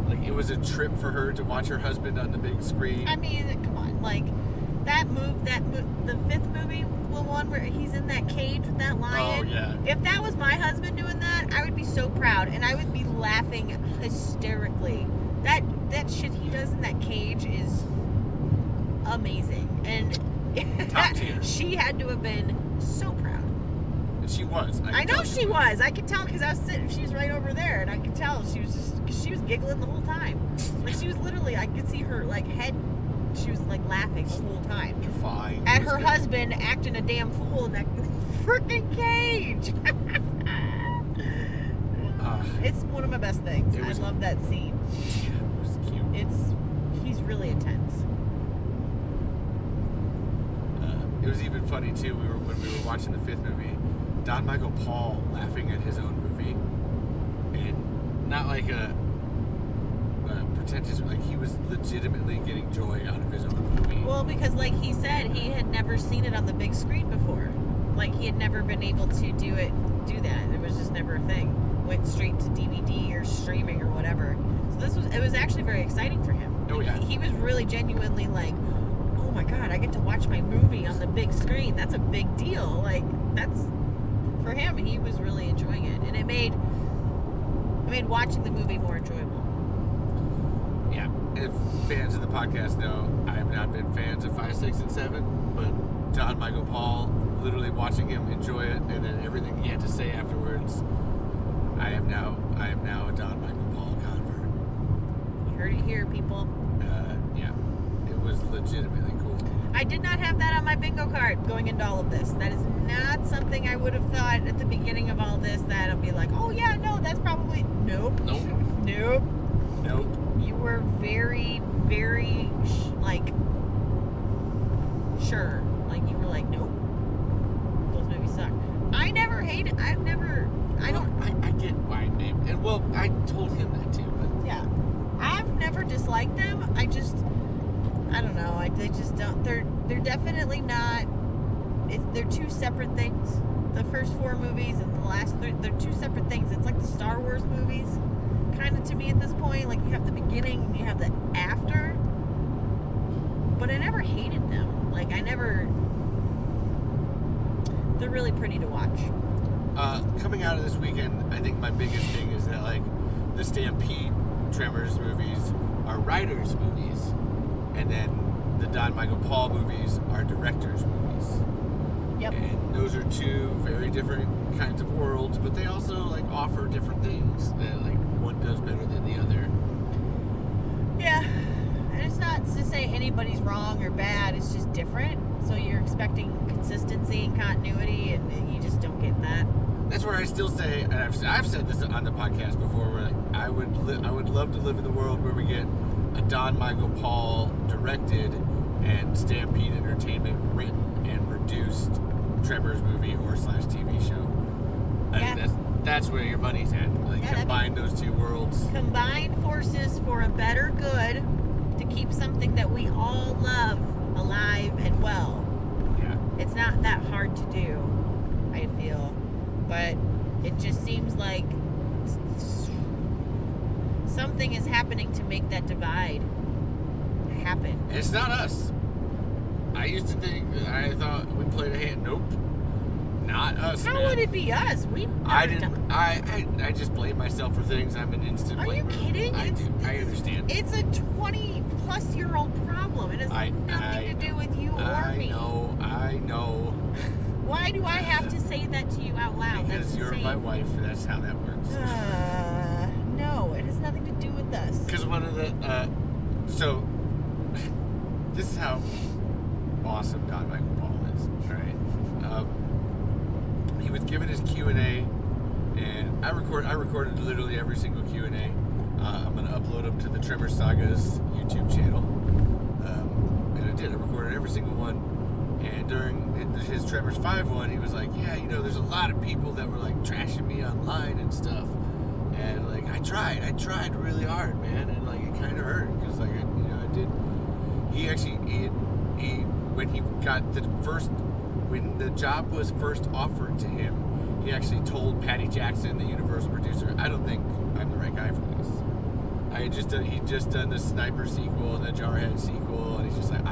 Like it was a trip for her to watch her husband on the big screen. I mean, come on, like the fifth movie, the one where he's in that cage with that lion. Oh yeah. If that was my husband doing that, I would be so proud, and I would be laughing hysterically. That shit he does in that cage is amazing, and Top tier. She had to have been so proud. And she was. I know she was. I could tell because I was sitting. She was right over there, and I could tell she was she was giggling the whole time. Like she was literally, I could see her like head. She was like laughing the whole time. You're fine. At her husband acting a damn fool in that freaking cage. It's one of my best things. I love that scene. Yeah, it was cute. He's really intense. It was even funny too. When we were watching the fifth movie, Don Michael Paul laughing at his own movie, and not like a pretentious. Like he was legitimately getting joy out of his own movie. Well, because like he said, he had never seen it on the big screen before. Like he had never been able to do that. It was just never a thing. Went straight to DVD or streaming or whatever. So it was actually very exciting for him. Oh yeah. He was really genuinely like, oh my god, I get to watch my movie on the big screen. That's a big deal. Like that's for him. He was really enjoying it, and it made watching the movie more enjoyable. Yeah. If fans of the podcast know, I have not been fans of 5, 6, and 7, but Don Michael Paul, literally watching him enjoy it, and then everything he had to say afterwards. I am now a Don Michael Paul convert. You heard it here, people. Yeah, it was legitimately cool. I did not have that on my bingo card going into all of this. That is not something I would have thought at the beginning of all this that I'll be like, oh yeah, no, that's probably nope. Nope. Nope. Nope. You were very, very sure. Like you were like, nope. Those movies suck. I never hated. I get why, babe. And well, I told him that too. But yeah, I've never disliked them. I don't know. They just don't. They're definitely not. They're two separate things. The first 4 movies and the last 3, they're two separate things. It's like the Star Wars movies, kind of to me at this point. Like you have the beginning and you have the after. But I never hated them. Like I never. They're really pretty to watch. Coming out of this weekend, I think my biggest thing is that like the Stampede Tremors movies are writers' movies, and then the Don Michael Paul movies are directors' movies. Yep. And those are two very different kinds of worlds, but they also like offer different things that like one does better than the other. Yeah, and it's not to say anybody's wrong or bad. It's just different. So you're expecting consistency and continuity, and you just don't get that. That's where I still say, and I've said this on the podcast before, where like I would love to live in the world where we get a Don Michael Paul directed and Stampede Entertainment written and produced Tremors movie or / TV show. I think that's where your money's at. Like combine those two worlds. Combine forces for a better good to keep something that we all love alive and well. Yeah. It's not that hard to do, I feel. But it just seems like something is happening to make that divide happen. It's not us. I used to think, I thought we played a hand. Nope. Not us, How would it be us? I just blame myself for things. I'm an instant blamer. Are you kidding? I understand. It's a 20-plus-year-old problem. It has nothing to do with you or me. I know. Why do I have to say that to you out loud? Because you're my wife. That's how that works. No, it has nothing to do with us. Because one of the, so, this is how awesome Don Michael Paul is, right? He was given his Q&A, and I recorded literally every single Q&A. I'm gonna upload them to the Tremors Saga's YouTube channel, and I did. I recorded every single one. And during his Tremors 5 one, he was like, "Yeah, you know, there's a lot of people that were like trashing me online and stuff." And like, I tried really hard, man, and like it kind of hurt because like I did. He actually when the job was first offered to him, he actually told Patty Jackson, the Universal producer, "I don't think I'm the right guy for this." He'd just done the Sniper sequel and the Jarhead sequel, and he's just like,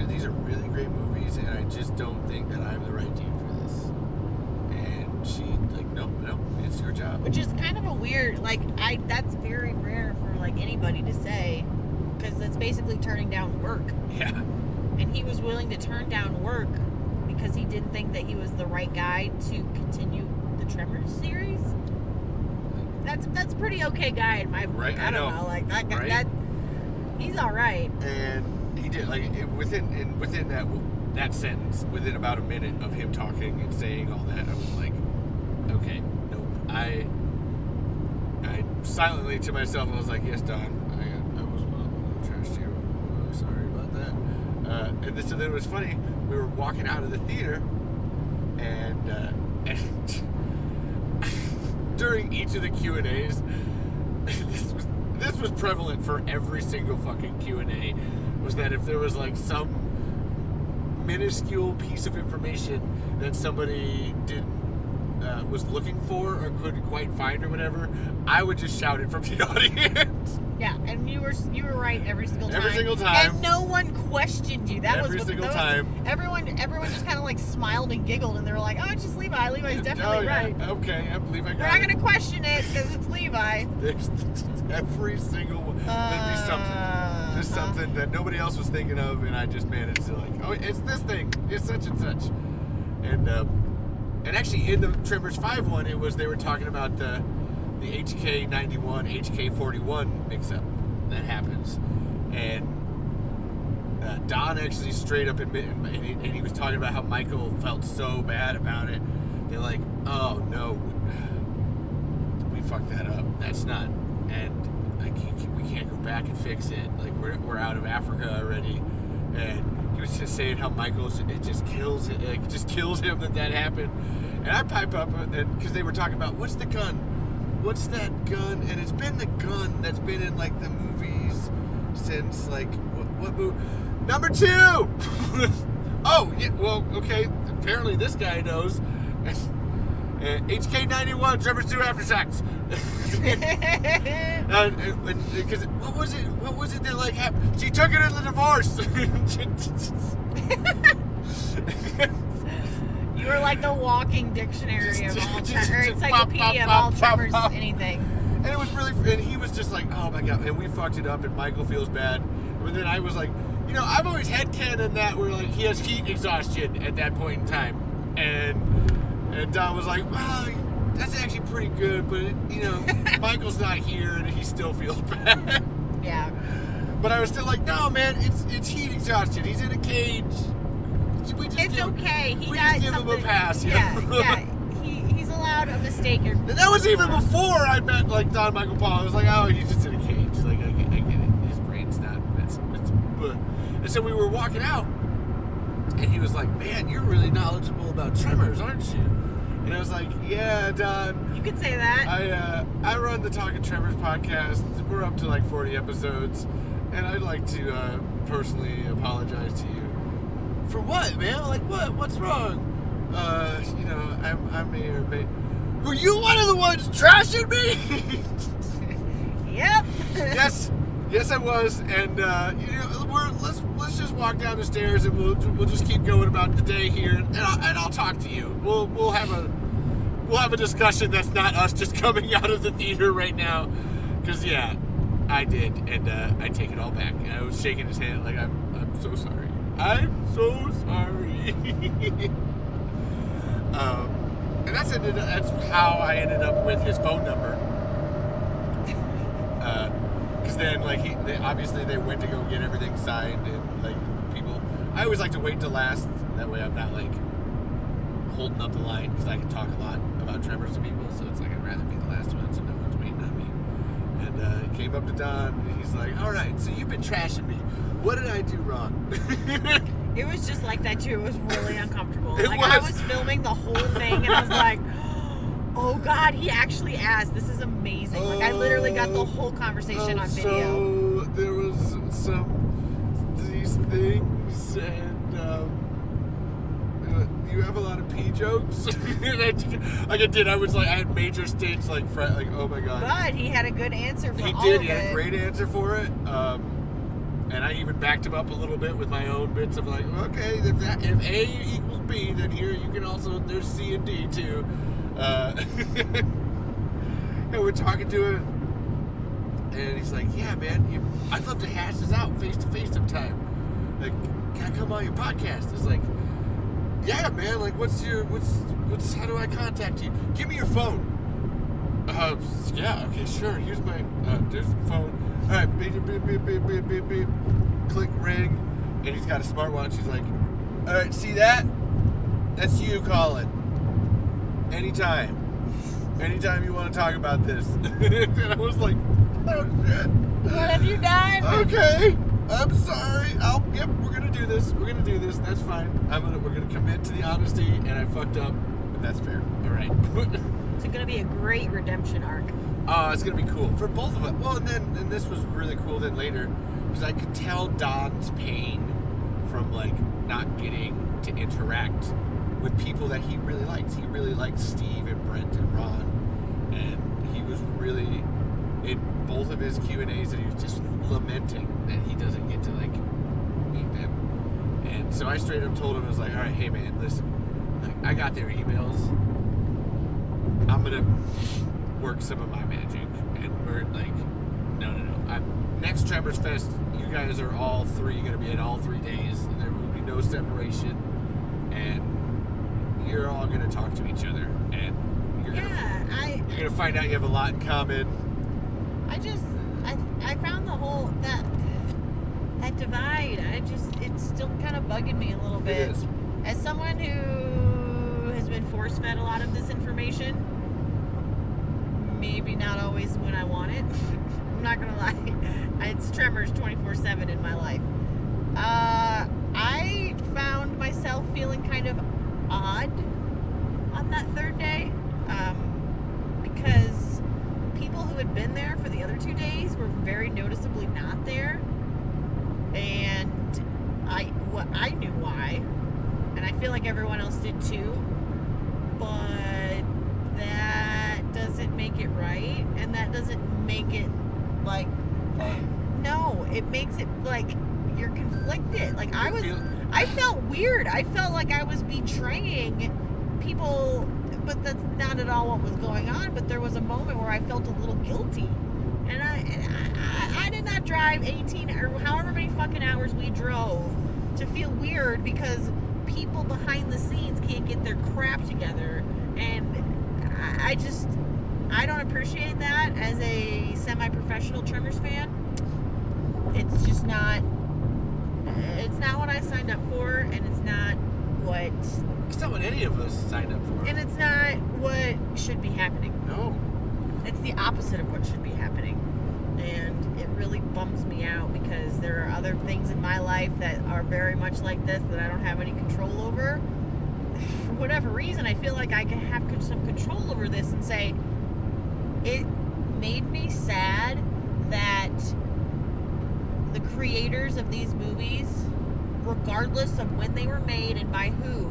these are really great movies, and I just don't think that I'm the right dude for this. And she like, no, it's your job. Which is kind of a weird, that's very rare for like anybody to say, because that's basically turning down work. Yeah. And he was willing to turn down work because he didn't think that he was the right guy to continue the Tremors series. That's pretty okay guy in my book. Right, I don't know, like that guy, right? He's all right. And he did within that sentence, within about a minute of him talking and saying all that, I was like, okay, nope. I silently to myself, I was like, yes, Don, I was one of them that trashed you. I'm really sorry about that. So then it was funny. We were walking out of the theater, and during each of the Q&As, this was prevalent for every single fucking Q&A, was that if there was like some minuscule piece of information that somebody was looking for or couldn't quite find or whatever, I would just shout it from the audience. Yeah, and you were right every single time. Every single time. And no one questioned you. Every single time. Everyone just kind of like smiled and giggled, and they were like, "Oh, it's just Levi. Levi's definitely right." Okay, I believe I got it. We're not going to question it because it's Levi. There's every single one. There'd be something. Just something that nobody else was thinking of, and I just managed to like, oh, it's this thing. It's such and such. And actually in the Tremors 5 one, they were talking about the HK91, HK41 mix-up that happens. And Don actually straight up admitted, and he was talking about how Michael felt so bad about it. They're like, oh no, we fucked that up. That's not, and like we can't go back and fix it. Like we're out of Africa already. And he was just saying how it just kills it. Like it just kills him that happened. And I pipe up, and because they were talking about what's the gun. What's that gun? And it's been the gun that's been in like the movies since like what movie? Number 2. Oh yeah. Well, okay. Apparently this guy knows. HK91 Tremors 2 Aftershocks. Because what was it that like happened? She took it in the divorce. You were like the walking dictionary of all or encyclopedia of all Tremors anything. And it was really, and he was just like, oh my god, and we fucked it up, and Michael feels bad. But then I was like, you know, I've always headcanon that where like he has heat exhaustion at that point in time, and Don was like, well, that's actually pretty good, but you know, Michael's not here, and he still feels bad. Yeah. But I was still like, no, man, it's heat exhaustion. He's in a cage. It's okay. We just give him a pass. Yeah. He's allowed a mistake. And that was even before I met like Don Michael Paul. I was like, oh, he's just in a cage. Like I get it. His brain's not. And so we were walking out, and he was like, man, you're really knowledgeable about Tremors, aren't you? And I was like, yeah, Don. You could say that. I run the Talking Tremors podcast. We're up to like 40 episodes, and I'd like to personally apologize to you. For what, man? Like what? What's wrong? You know, I'm here, mate. Were you one of the ones trashing me? Yep. Yes, I was. And you know, let's just walk down the stairs, and we'll just keep going about the day here, and I'll talk to you. We'll have a discussion that's not us just coming out of the theater right now, because yeah, I did, and I take it all back. And I was shaking his hand like I'm so sorry. I'm so sorry. And that's how I ended up with his phone number. Because then, like, obviously they went to go get everything signed, and like people. I always like to wait till last. That way, I'm not like holding up the line, because I can talk a lot about Tremors to people, so it's like I'd rather be the last one so no one's waiting on me. And came up to Don, and he's like, all right, so you've been trashing me. What did I do wrong? It was just like that too. It was really uncomfortable. It I was. was filming the whole thing, and I was like, oh God, he actually asked. This is amazing. Like, I literally got the whole conversation on video. So there was these things, and you have a lot of pee jokes. And I was like, I had major stage like oh my God. But he had a good answer for all of it. He had a great answer for it. And I even backed him up a little bit with my own bits of like, okay, if A equals B, then here you can also, there's C and D too. And we're talking to him, and he's like, yeah, man, I'd love to hash this out face to face sometime. Like, can I come on your podcast? It's like, yeah, man, like, how do I contact you? Give me your phone. Yeah, okay, sure, here's my, there's the phone. All right, beep, beep, beep, beep, beep, beep, beep. Click, ring, and he's got a smartwatch. He's like, all right, see that? That's you calling. Anytime you want to talk about this. And I was like, oh shit. What have you done? Okay, I'm sorry. Yep, we're gonna do this. That's fine. We're gonna commit to the honesty, and I fucked up, but that's fair. All right. It's gonna be a great redemption arc. It's gonna be cool for both of us. Well, and this was really cool then later, because I could tell Don's pain from like not getting to interact with people that he really liked. He really liked Steve and Brent and Ron, and he was really in both of his Q&As, and he was just lamenting that he doesn't get to like meet them. And so I straight up told him, I was like, all right, hey man, listen, like, I got their emails. I'm gonna work some of my magic, and we're like, no. Next Tremors Fest, you guys are all three gonna be at all 3 days. There will be no separation, and you're all gonna talk to each other, and you're gonna find out you have a lot in common. I found the whole that divide. It's still kind of bugging me a little bit. It is. As someone who has been force fed a lot of this information, maybe not always when I want it. I'm not gonna lie. It's Tremors 24/7 in my life. I found myself feeling kind of odd on that third day, because people who had been there for the other 2 days were very noticeably not there, and I knew why, and I feel like everyone else did too, but that doesn't make it right, and that doesn't make it like, no, it makes it like you're conflicted. Like I felt weird. I felt like I was betraying people, but that's not at all what was going on. But there was a moment where I felt a little guilty, and I did not drive 18 or however many fucking hours we drove to feel weird because people behind the scenes can't get their crap together, and I don't appreciate that as a semi-professional Tremors fan. It's just not. It's not what I signed up for, and it's not what any of us signed up for. And it's not what should be happening. No. It's the opposite of what should be happening. And it really bums me out because there are other things in my life that are very much like this that I don't have any control over. For whatever reason, I feel like I can have some control over this and say, it made me sad that the creators of these movies, regardless of when they were made and by who,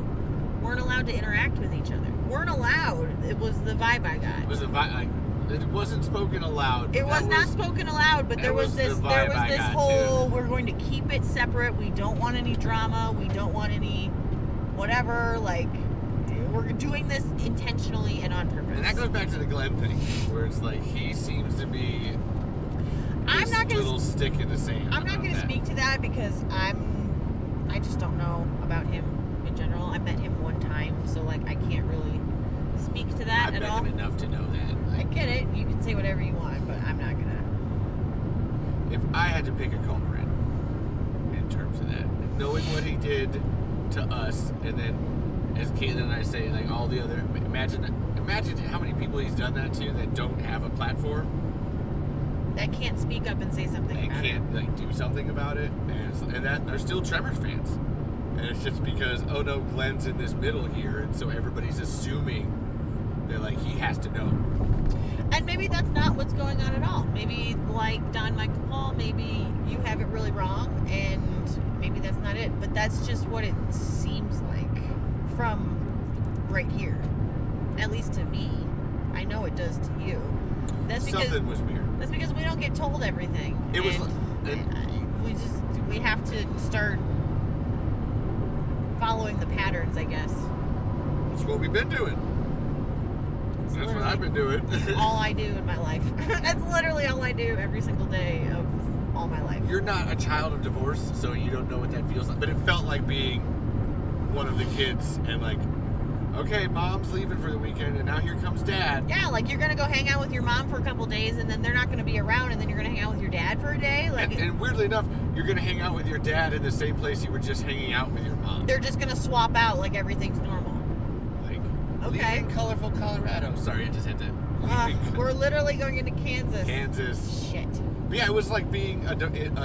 weren't allowed to interact with each other. Weren't allowed. It was the vibe I got. It was a vibe. It wasn't spoken aloud. It was not spoken aloud, but there was this whole, we're going to keep it separate. We don't want any drama. We don't want any whatever. Like, we're doing this intentionally and on purpose. And that goes back to the Glenn thing, where it's like he seems to be little stick in the sand. I'm not going to speak to that because I just don't know about him in general. I met him one time, so like I can't really speak to that at all. I've met him enough to know that. I get it. You can say whatever you want, but I'm not gonna. If I had to pick a culprit in terms of that, knowing what he did to us, and then as Kaitlin and I say, like all the other, imagine imagine how many people he's done that to that don't have a platform. That can't speak up and say something And about can't like do something about it. And that they're still Tremors fans. And it's just because, oh no, Glenn's in this middle here, and so everybody's assuming that like he has to know. And maybe that's not what's going on at all. Maybe like Don Michael Paul, maybe you have it really wrong, and maybe that's not it. But that's just what it seems like from right here. At least to me. I know it does to you. That's because Something was weird. That's because we don't get told everything. It was. We have to start following the patterns, I guess. That's what we've been doing. That's what I've been doing. All I do in my life. That's literally all I do every single day of all my life. You're not a child of divorce, so you don't know what that feels like. But it felt like being one of the kids and like, okay, mom's leaving for the weekend, and now here comes dad. Yeah, like you're gonna go hang out with your mom for a couple days, and then they're not gonna be around, and then you're gonna hang out with your dad for a day. Like, and weirdly enough, you're gonna hang out with your dad in the same place you were just hanging out with your mom. They're just gonna swap out like everything's normal. Like, okay, leaving colorful Colorado. Sorry, I just had to. We're literally going into Kansas. Kansas. Shit. But yeah, it was like being a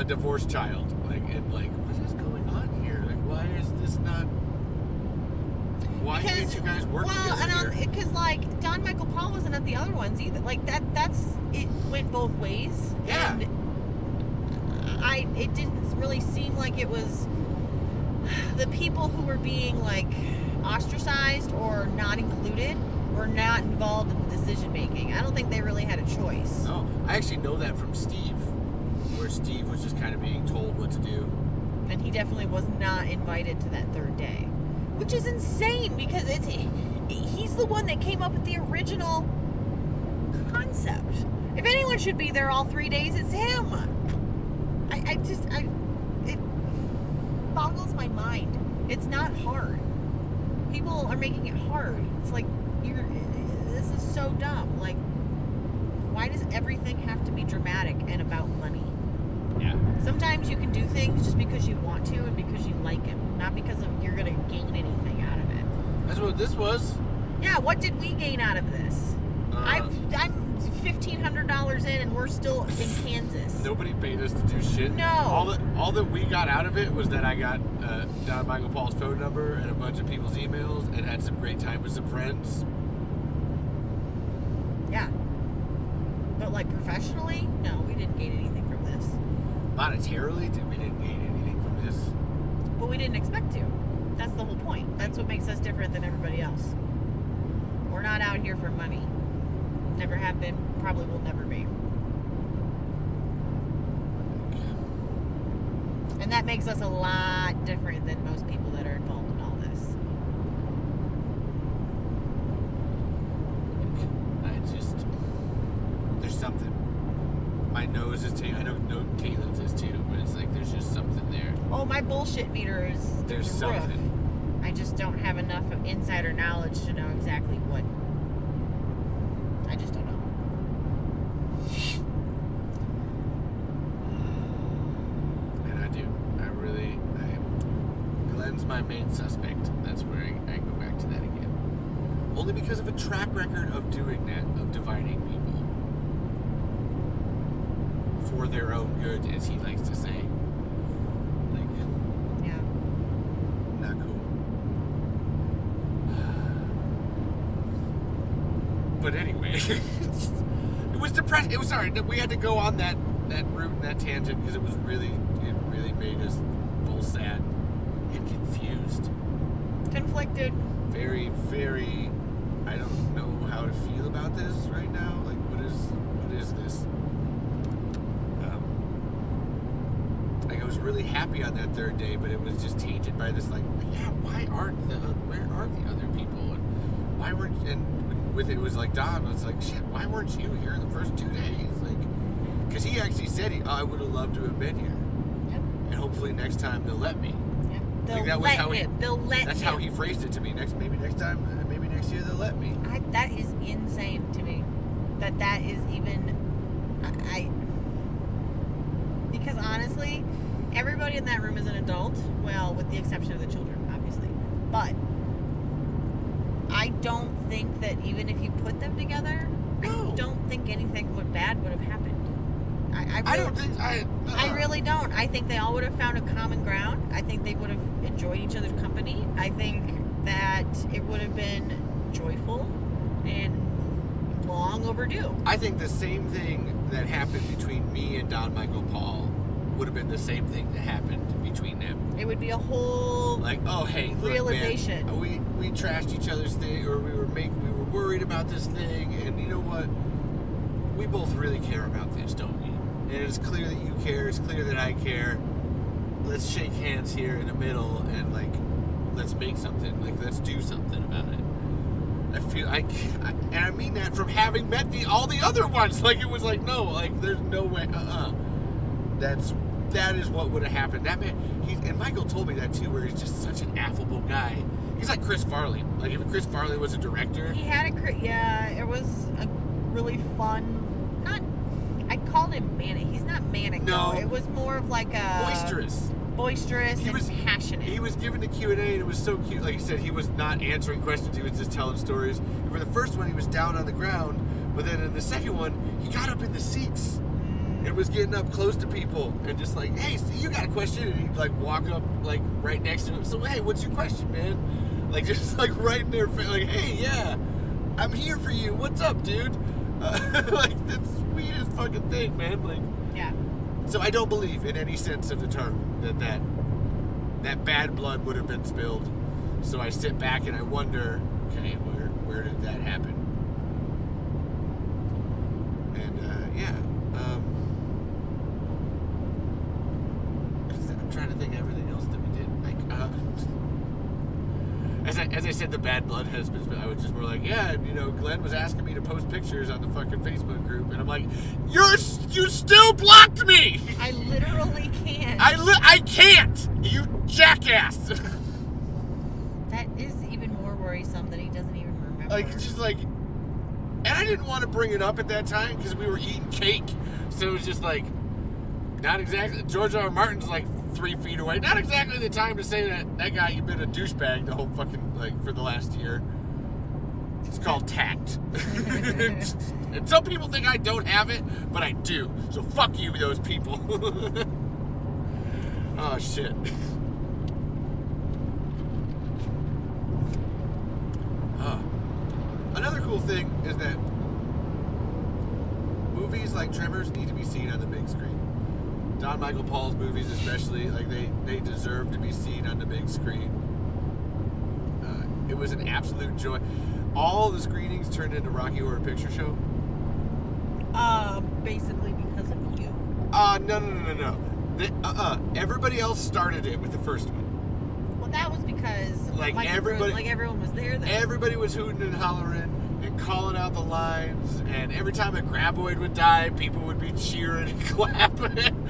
divorced child. Like, and like, what is going on here? Like, why is this not? Why can't you guys work together here? Because like Don Michael Paul wasn't at the other ones either. Like that's it went both ways. Yeah. And it didn't really seem like it was the people who were being like ostracized or not included were not involved in the decision making. I don't think they really had a choice. No, I actually know that from Steve, where Steve was just kind of being told what to do. And he definitely was not invited to that third day. Which is insane because he's the one that came up with the original concept. If anyone should be there all 3 days, it's him. It boggles my mind. It's not hard. People are making it hard. It's like, this is so dumb. Like, why does everything have to be dramatic and about money? Yeah. Sometimes you can do things just because you want to and because you like it, not because you're going to gain anything out of it. That's what this was. Yeah, what did we gain out of this? I'm $1,500 in and we're still in Kansas. Nobody paid us to do shit. No. All that we got out of it was that I got Don Michael Paul's phone number and a bunch of people's emails and had some great time with some friends. Yeah. But like professionally, no, we didn't gain anything from this. Monetarily, we didn't gain anything from this. But we didn't expect to. That's the whole point. That's what makes us different than everybody else. We're not out here for money. Never have been, probably will never be. And that makes us a lot different than most people that are involved in all this. There's something. My nose is I know Kaitlin's is too, but it's like there's just something there. Oh, my bullshit meter is through There's the roof. something. I just don't have enough of insider knowledge to know exactly what. I just don't know. And I do. Glenn's my main suspect. That's where I go back to that again. Only because of a track record of doing that, of dividing people for their own good, as he likes to say. Like, Yeah. not cool. But anyway, it was depressing. It was sorry. We had to go on that route and that tangent because it really made us both sad and confused. Conflicted. Very, very. I don't know how to feel about this right now. Like, what is this? Like, I was really happy on that third day, but it was just tainted by this. Like, yeah, where are the other people? And why weren't with it was like Don was like, shit, why weren't you here the first 2 days? Like, because he actually said I would have loved to have been here. Yep. And hopefully next time they'll let me. Yep. They'll Like, that was let how him. They'll let That's him. how he phrased it to me. Maybe next time, maybe next year they'll let me. That is insane to me. That is even. Because honestly, everybody in that room is an adult. Well, with the exception of the children, obviously. But I don't think that even if you put them together, No. I don't think anything bad would have happened. I don't think I really don't. I think they all would have found a common ground. I think they would have enjoyed each other's company. I think that it would have been joyful and long overdue. I think the same thing that happened between me and Don Michael Paul would have been the same thing that happened between them. It would be a whole Like, oh hey, look, realization. man, we trashed each other's thing, or we were worried about this thing, and you know what? We both really care about this, don't we? And it's clear that you care. It's clear that I care. Let's shake hands here in the middle and like, let's make something. Like, let's do something about it. I feel and I mean that from having met all the other ones. Like, it was like, no, like there's no way. That is what would have happened. That man, and Michael told me that too, where he's just such an affable guy. He's like Chris Farley. Like, if Chris Farley was a director, He had it was a really fun. I called him manic. He's not manic. No. though. It was more of like a boisterous He and was passionate. He was giving the Q&A, and it was so cute. Like he said, he was not answering questions. He was just telling stories. And for the first one, he was down on the ground. But then in the second one, he got up in the seats and was getting up close to people and just like, hey, so you got a question? And he'd like walk up like right next to him. So, hey, what's your question, man? Like, just like right in their face. Like, hey, yeah, I'm here for you. What's up, dude? Like, the sweetest fucking thing, man. Like, Yeah. so I don't believe in any sense of the term that bad blood would have been spilled. So I sit back and I wonder, okay, where did that happen? And yeah, 'cause I'm trying to think of everything else that we did. Like, as I said, the bad blood has been spilled. I was just more like, yeah, and, you know, Glenn was asking me to post pictures on the fucking Facebook group, and I'm like, you still blocked me. I literally can't. I can't! You jackass! That is even more worrisome that he doesn't even remember. Like, just like... And I didn't want to bring it up at that time because we were eating cake. So it was just like... Not exactly... George R. R. Martin's like 3 feet away. Not exactly the time to say that guy, you've been a douchebag the whole fucking... Like, for the last year. It's called tact. And some people think I don't have it, but I do. So fuck you, those people. Oh, shit. Another cool thing is that movies like Tremors need to be seen on the big screen. Don Michael Paul's movies especially, like, they deserve to be seen on the big screen. It was an absolute joy. All the screenings turned into Rocky Horror Picture Show. Basically because of you. No. Everybody else started it with the first one. Well, that was because Like, everyone was there then. Everybody was hooting and hollering and calling out the lines, and every time a graboid would die, people would be cheering and clapping,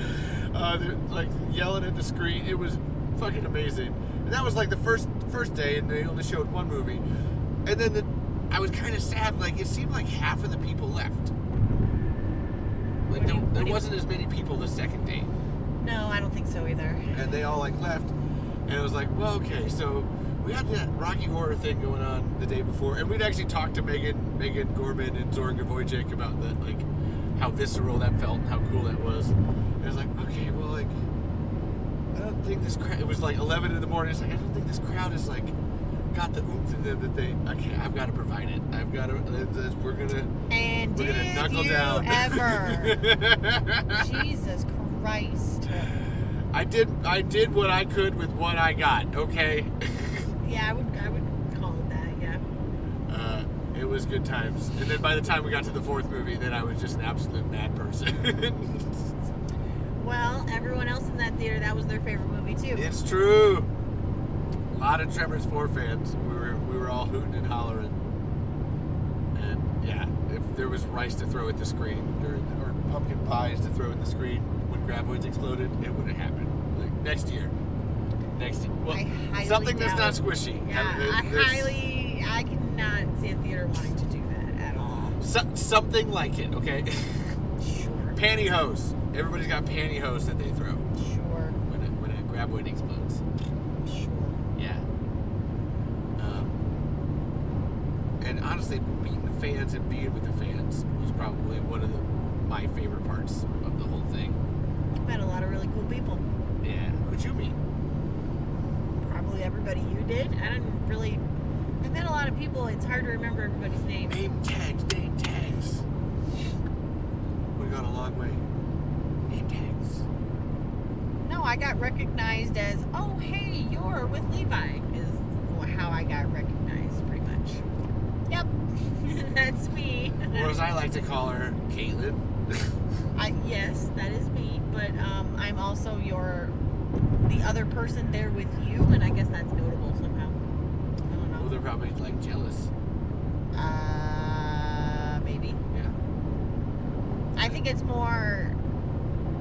like yelling at the screen. It was fucking amazing. And that was like the first day, and they only showed one movie. And then I was kind of sad. Like, it seemed like half of the people left. Like, there wasn't as many people the second day. No, I don't think so either. And they all like left, and it was like, well, okay, so we had that Rocky Horror thing going on the day before, and we'd actually talked to Megan Gorman and Zoran Gavojcik about that, like, how visceral that felt and how cool that was. And it was like, okay, well, like, I don't think this crowd, it was like 11 in the morning, it's like, I don't think this crowd is like got the oomph in them that they, okay, I've got to provide it. We're gonna knuckle down. Ever? Jesus Christ. I did what I could with what I got, okay? Yeah, I would call it that, yeah. It was good times. And then by the time we got to the fourth movie, then I was just an absolute mad person. Well, everyone else in that theater, that was their favorite movie too. It's true. A lot of Tremors 4 fans. We were all hooting and hollering. And yeah, if there was rice to throw at the screen or pumpkin pies to throw at the screen when graboids exploded, it would have happened. Like, next year. Well, something that's not squishy. Yeah, I cannot see a theater wanting to do that at all. Something like it, okay? Sure. Pantyhose. Everybody's got pantyhose that they throw. Sure. When a graboid explodes. Sure. Yeah. And honestly, meeting the fans and being with the fans was probably one of my favorite parts of the whole thing. Met a lot of really cool people. Yeah. Who'd you meet? Probably everybody you did. I met a lot of people. It's hard to remember everybody's names. Name tags. We've gone a long way. Name tags. No, I got recognized as, oh, hey, you're with Levi, is how I got recognized, pretty much. Yep, that's me. Or as I like to call her, Kaitlin. Yes, that is me, but I'm also the other person there with you, and I guess that's notable somehow. I don't know. Well, they're probably, like, jealous. Maybe. Yeah. I think it's more,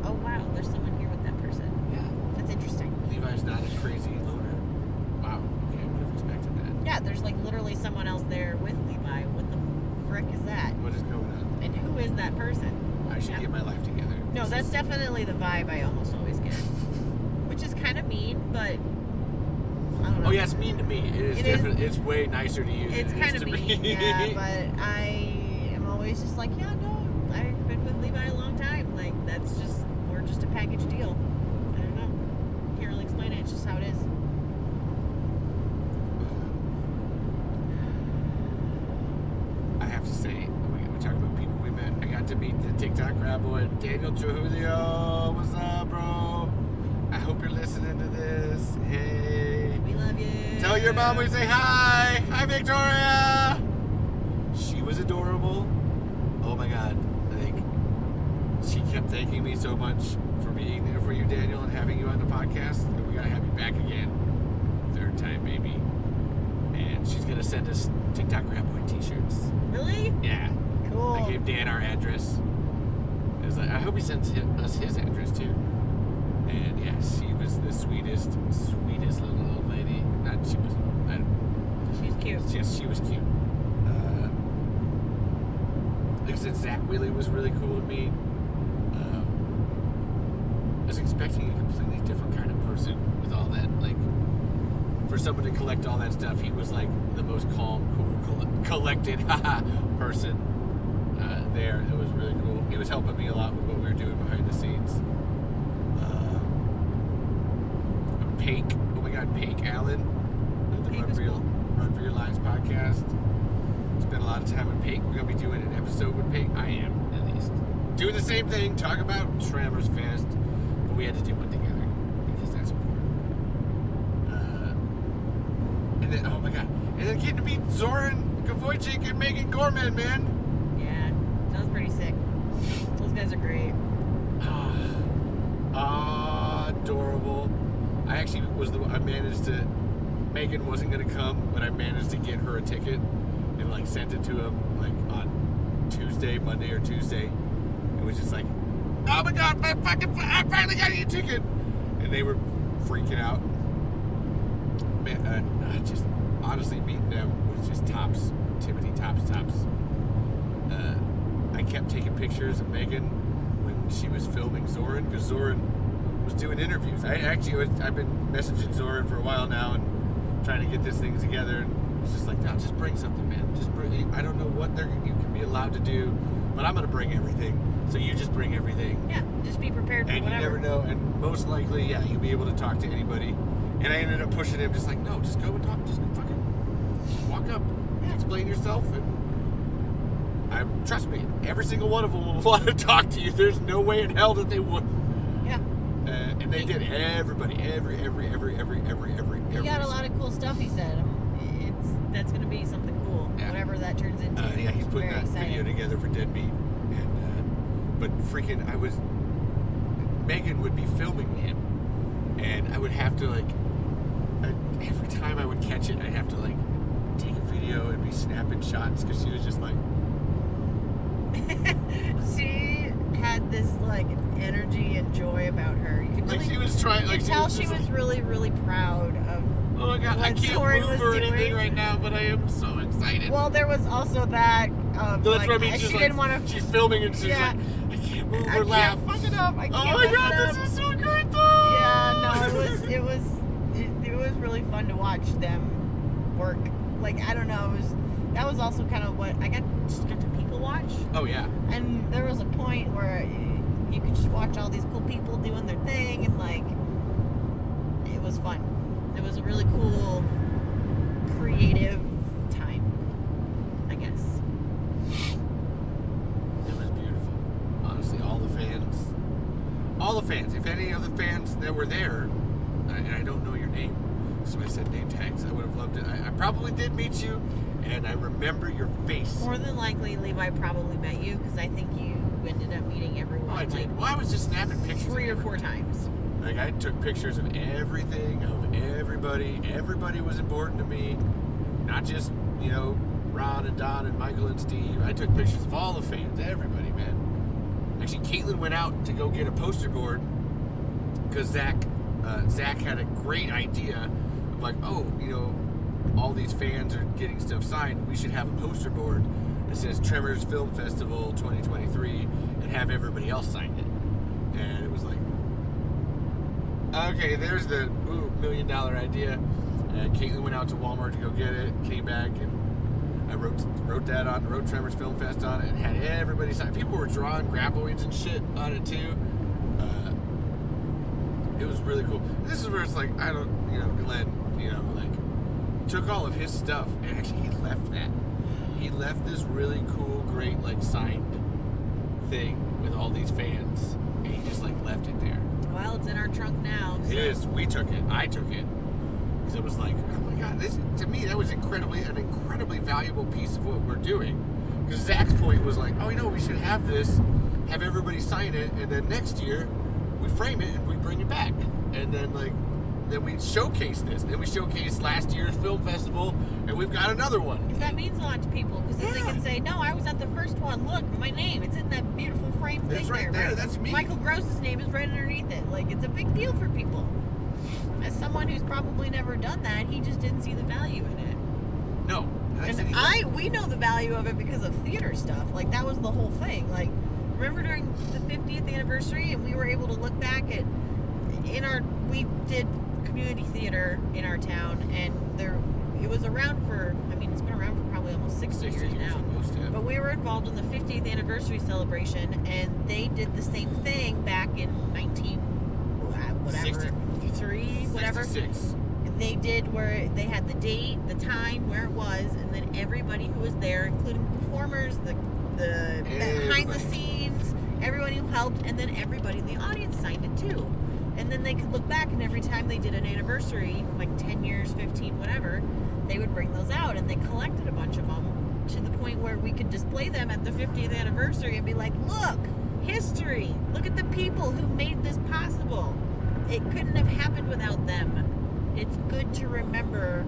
oh, wow, there's someone here with that person. Yeah. That's interesting. Levi's not a crazy loner. Wow. Okay, I would have expected that. Yeah, there's, like, literally someone else there with Levi. What the frick is that? What is going on? And who is that person? I should get my life together. No, that's definitely the vibe I almost always get. Which is kind of mean, but I don't know. Oh yeah, it's mean to me. It's way nicer to you It's than it kind is of to mean, me. yeah, but I am always just like, yeah, no, I've been with Levi a long time. Like, we're just a package deal. I don't know. Can't really explain it. It's just how it is. I have to say, we talk about people we met. I got to meet the TikTok rap boy, Daniel Trujillo. What's up, bro? I hope you're listening to this. Hey. We love you. Tell your mom we say hi. Hi, Victoria. She was adorable. Oh my God. Like, she kept thanking me so much for being there for you, Daniel, and having you on the podcast. And we gotta have you back again. Third time, baby. And she's gonna send us TikTok Rap Boy t-shirts. Really? Yeah. Cool. I gave Dan our address. It was like, I hope he sends us his address too. And yeah, she was the sweetest little old lady. She was. She's cute. Yes, she was cute. Like I said, Zach Wheeler was really cool to meet. I was expecting a completely different kind of person with all that. Like, for someone to collect all that stuff, he was like the most calm, cool, collected person there. It was really cool. He was helping me a lot with what we were doing behind the scenes. Paik, oh my God, Paik Allen, the Run for Your Lives podcast. Spent a lot of time with Paik. We're gonna be doing an episode with Paik. I am, at least, doing the same thing. Talk about Tremors Fest, but we had to do one together because that's important. And then, oh my God, and then getting to meet Zoran Kavojcik and Megan Gorman, man. Yeah, that was pretty sick. Those guys are great. Adorable. I actually Megan wasn't gonna come, but I managed to get her a ticket and like sent it to him like on Monday or Tuesday. It was just like, oh my God, I finally got you a ticket, and they were freaking out. Man, just honestly meeting them was just tops. Timothy tops. I kept taking pictures of Megan when she was filming Zoran, because Zoran was doing interviews. I've been messaging Zoran for a while now and trying to get this thing together, and it's just like, no, just bring something, man. Just bring. I don't know what you can be allowed to do, but I'm gonna bring everything. So you just bring everything. Yeah, just be prepared for and whatever. You never know, and most likely, yeah, you'll be able to talk to anybody. And I ended up pushing him, just like, no, just go and talk, just fucking walk up, explain yourself, and trust me, every single one of them will want to talk to you. There's no way in hell that they wouldn't. Yeah. And they did. Everybody, every. He got a lot of cool stuff, he said. That's going to be something cool, whatever that turns into. Yeah, he's putting that video together for Dead Meat. And, but freaking, Megan would be filming him, and I would have to, like, every time I would catch it, I'd have to, like, take a video and be snapping shots, because she was just like... She had this, like, energy and joy about her. You could really, like, she was trying, like, she was really, really proud of. Oh my God, I can't move or anything right now, but I am so excited. Well, there was also that. That's what I mean. She didn't want to. She's filming and she's like, I can't move or laugh. I can't fuck it up. I can't. Oh my God, this is so great though. Yeah, no, it was really fun to watch them work. Like, I don't know, that was also kind of what I just got to people watch. Oh yeah. And there was a point where you could just watch all these cool people doing their thing, and like it was fun. It was a really cool, creative time, I guess. It was beautiful. Honestly, all the fans. If any of the fans that were there, and I don't know your name, so I said name tags. I would have loved it. I probably did meet you, and I remember your face. More than likely, Levi probably met you, because I think you ended up meeting everyone. Oh, I did. Well, I was just snapping pictures. 3 or 4 times. Like, I took pictures of everything, of everybody. Everybody was important to me. Not just, you know, Ron and Don and Michael and Steve. I took pictures of all the fans, everybody, man. Actually, Kaitlin went out to go get a poster board because Zach had a great idea of like, oh, you know, all these fans are getting stuff signed. We should have a poster board that says Tremors Film Festival 2023 and have everybody else sign it. And it was like, okay, there's the $1 million idea. Kaitlin went out to Walmart to go get it, came back, and I wrote that on, wrote Tremors Film Fest on it, and had everybody sign. People were drawing graboids and shit on it too. It was really cool. This is where it's like, I don't, you know, Glenn, you know, like, took all of his stuff, and actually he left that. He left this really cool, great, like, signed thing with all these fans, and he just, like, left it there. Well, it's in our trunk now. So. It is. We took it. I took it. Because it was like, oh my God, this, to me, that was an incredibly valuable piece of what we're doing. Because Zach's point was like, oh, you know, we should have this, have everybody sign it, and then next year, we frame it and we bring it back. And then, like, then we showcase this. Then we showcase last year's film festival, and we've got another one. Because that means a lot to people. Because then they can say, no, I was at the first one. Look, my name. It's in that beautiful frame That's thing right there. right? That's me. Michael Gross's name is right underneath it. Like, it's a big deal for people. As someone who's probably never done that, he just didn't see the value in it. No. And we know the value of it because of theater stuff. Like, that was the whole thing. Like, remember during the 50th anniversary, and we were able to look back at, we did community theater in our town, and it was around for, I mean, it's been around for probably almost 60 years now. Almost, yeah. But we were involved in the 50th anniversary celebration, and they did the same thing back in 63, whatever. 66. They did where they had the date, the time, where it was, and then everybody who was there, including performers, the behind the scenes, everyone who helped, and then everybody in the audience signed it too. And then they could look back, and every time they did an anniversary, like 10 years, 15, whatever, they would bring those out, and they collected a bunch of them to the point where we could display them at the 50th anniversary and be like, look, history, look at the people who made this possible. It couldn't have happened without them. It's good to remember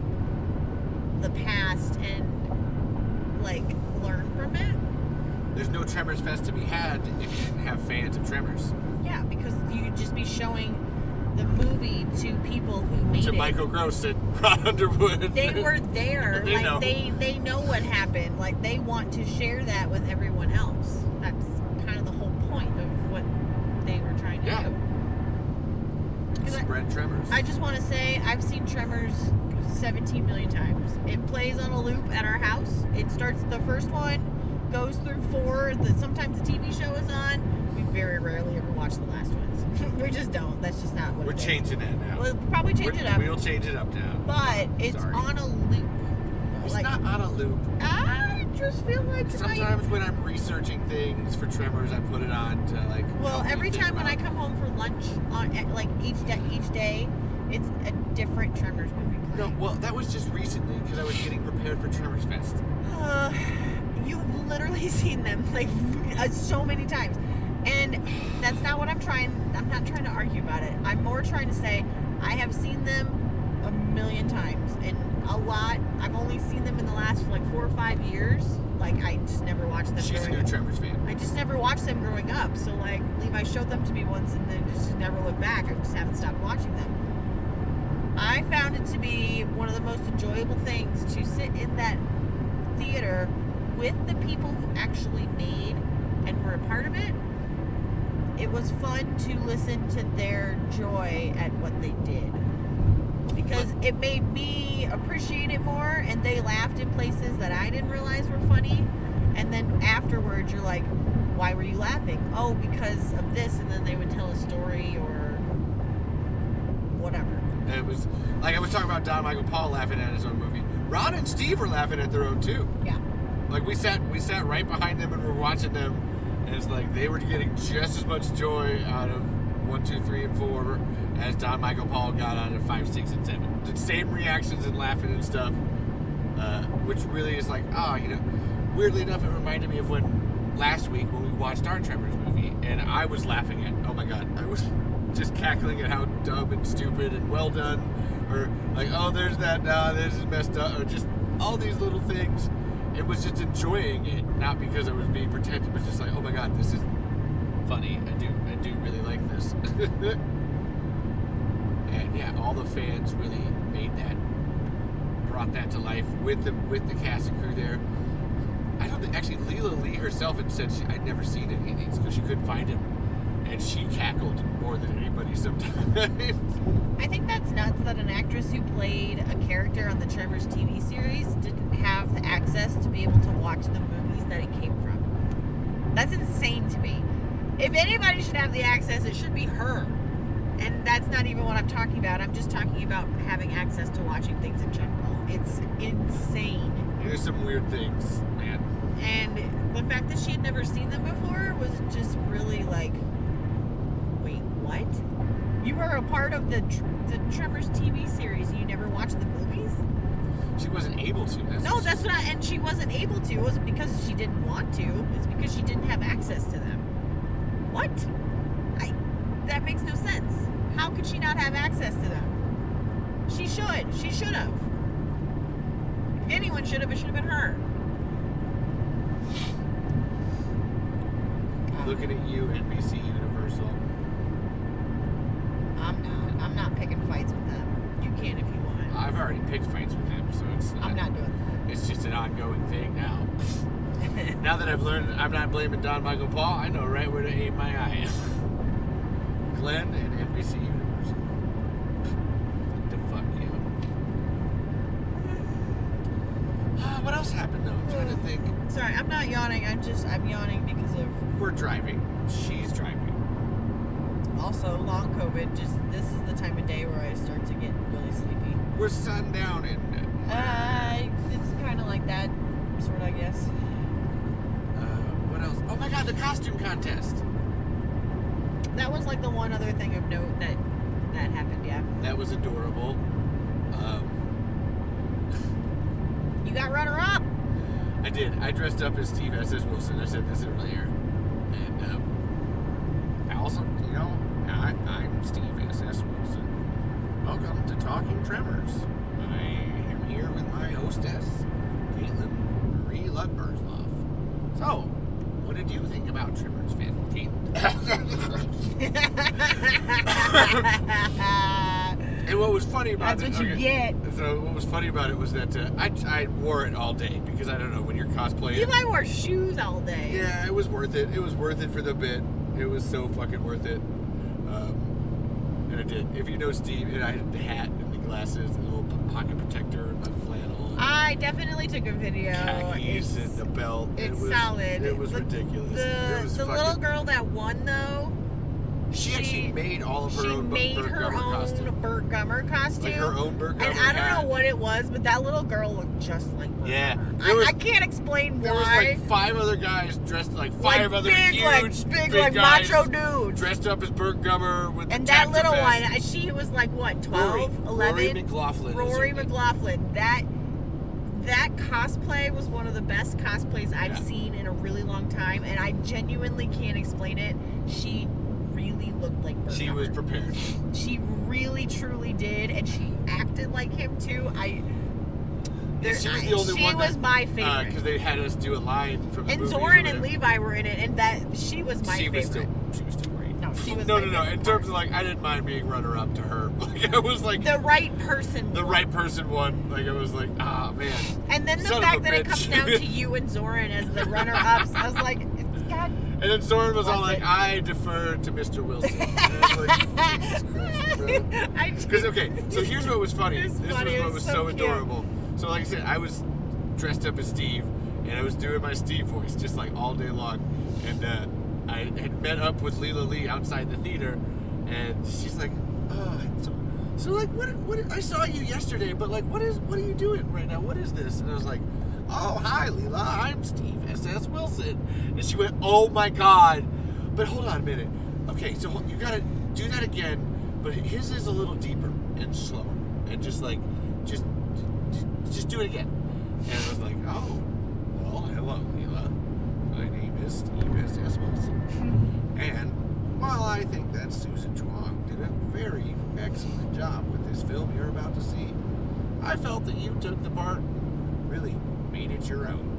the past and, like, learn from it. There's no Tremors Fest to be had if you didn't have fans of Tremors. Yeah, because you'd just be showing the movie to people who made it. To Michael Gross and Ron Underwood. They were there. They know. They know what happened. Like, they want to share that with everyone else. That's kind of the whole point of what they were trying to do. Spread Tremors. I just want to say, I've seen Tremors 17 million times. It plays on a loop at our house. It starts the first one, goes through 4. Sometimes the TV show is on. We very rarely ever watch the last ones. We just don't. That's just not what We're changing that now. We'll probably change it up. We'll change it up now. But it's on a loop. It's not on a loop. I just feel like sometimes when I'm researching things for Tremors, I put it on to like. Well, every time when I come home for lunch on like each day, it's a different Tremors movie playing. No, well, that was just recently because I was getting prepared for Tremors Fest. You've literally seen them like so many times, and that's not what I'm not trying to argue about it. I'm more trying to say I have seen them a million times, and a lot. I've only seen them in the last like 4 or 5 years. Like, I just never watched them. She's a new Tremors fan. I just never watched them growing up. So like, Levi showed them to me once, and then just never looked back. I just haven't stopped watching them. I found it to be one of the most enjoyable things to sit in that theater with the people who actually made and were a part of it. It was fun to listen to their joy at what they did. because it made me appreciate it more, and they laughed in places that I didn't realize were funny. And then afterwards, you're like, why were you laughing? Oh, because of this. And then they would tell a story or whatever. And it was like I was talking about Don Michael Paul laughing at his own movie. Ron and Steve were laughing at their own too. Yeah. Like we sat right behind them and we're watching them, and it's like they were getting just as much joy out of 1, 2, 3, and 4 as Don Michael Paul got out of 5, 6, and 7. The same reactions and laughing and stuff, which really is like, weirdly enough, it reminded me of when last week when we watched our Tremors movie, and I was laughing at, oh my god, I was just cackling at how dumb and stupid and well done, or like, oh, there's that, this is messed up, or just all these little things. It was just enjoying it, not because I was being pretentious, but just like, oh my god, this is funny. I do really like this. And yeah, all the fans really brought that to life with the cast and crew there. I don't think, actually, Leela Lee herself had said I'd never seen any of these because she couldn't find him. And she cackled more than anybody sometimes. I think that's nuts that an actress who played a character on the Tremors TV series didn't have the access to be able to watch the movies that it came from. That's insane to me. If anybody should have the access, it should be her. And that's not even what I'm talking about. I'm just talking about having access to watching things in general. It's insane. There's some weird things, man. And the fact that she had never seen them before was just really like, wait, what? You were a part of the Tremors TV series and you never watched the movies? She wasn't able to. And she wasn't able to. It wasn't because she didn't want to. It's because she didn't have access to them. What? That makes no sense. How could she not have access to them? She should. She should have. If anyone should have, it should have been her. Looking at you, NBC Universal. I'm not picking fights with them. You can if you want. I've already picked fights with them, so it's not. I'm not doing that. It's just an ongoing thing now. Now that I've learned I'm not blaming Don Michael Paul, I know right where to aim my eye. Glenn and NBC Universal. The fuck you. What else happened though? I'm trying to think. Sorry, I'm not yawning. I'm yawning because of... We're driving. She's driving. Also, long COVID. This is the time of day where I start to get really sleepy. We're sundown and... it's kind of like that, sort of, I guess. What else? Oh my god, the costume contest. That was like the one other thing of note that happened, yeah. That was adorable. You got runner-up. I did. I dressed up as Steve S.S. Wilson. I said this earlier. And also, I'm Steve S.S. Wilson. Welcome to Talking Tremors. I am here with my hostess, Kaitlin Marie Burzlaff. So, what did you think about Tremors 15? And what was funny about That's what you get. So what was funny about it was that I wore it all day because I don't know, when you're cosplaying. Levi wore shoes all day. Yeah, it was worth it. It was worth it for the bit. It was so fucking worth it. And I did. If you know Steve, I had the hat and the glasses and the little pocket protector and my flannel. I definitely took a video. Khakis and the belt. It's solid. It was ridiculous. The little girl that won though. She actually made all of her own Burt Gummer costume. Like her own Burt Gummer And I don't know what it was, but that little girl looked just like Burt Gummer. I can't explain why. There was like 5 other guys dressed like five other big, huge, big guys macho dudes. Dressed up as Burt Gummer with and the that little vest. one, she was like what, 12, 11? Rory McLaughlin. Rory McLaughlin. That cosplay was one of the best cosplays I've seen in a really long time, and I genuinely can't explain it. She really looked like Burt She Gummer. was prepared. She really, truly did, and she acted like him too. She was the only one. She was my favorite. Because they had us do a line from the and movies Zoran and Levi were in it, and she was my favorite. She was still great. No, she was No. my favorite In terms of like, I didn't mind being runner-up to her. Like, I was like the right person. The right person won. Like, I was like, man. And then the fact that it comes down to you and Zoran as the runner-ups, I was like, God. And then Soren was all Bless like, it. I defer to Mr. Wilson. And I was like, Jesus Christ, bro. Because, okay, so here's what was funny. It's This funny, was what it's was so so cute. adorable. So, like I said, I was dressed up as Steve, and I was doing my Steve voice just like all day long. And I had met up with Leela Lee outside the theater, and she's like, oh, so like, what? I saw you yesterday, but like, what are you doing right now? What is this? And I was like, oh, hi, Leela, I'm Steve S.S. Wilson. And she went, oh my God. But hold on a minute. Okay, so you gotta do that again, but his is a little deeper and slower. And just like, just do it again. And I was like, oh, well, hello, Leela. My name is Steve S.S. Wilson. And while I think that Susan Chuang did a very excellent job with this film you're about to see, I felt that you took the part, really made it your own.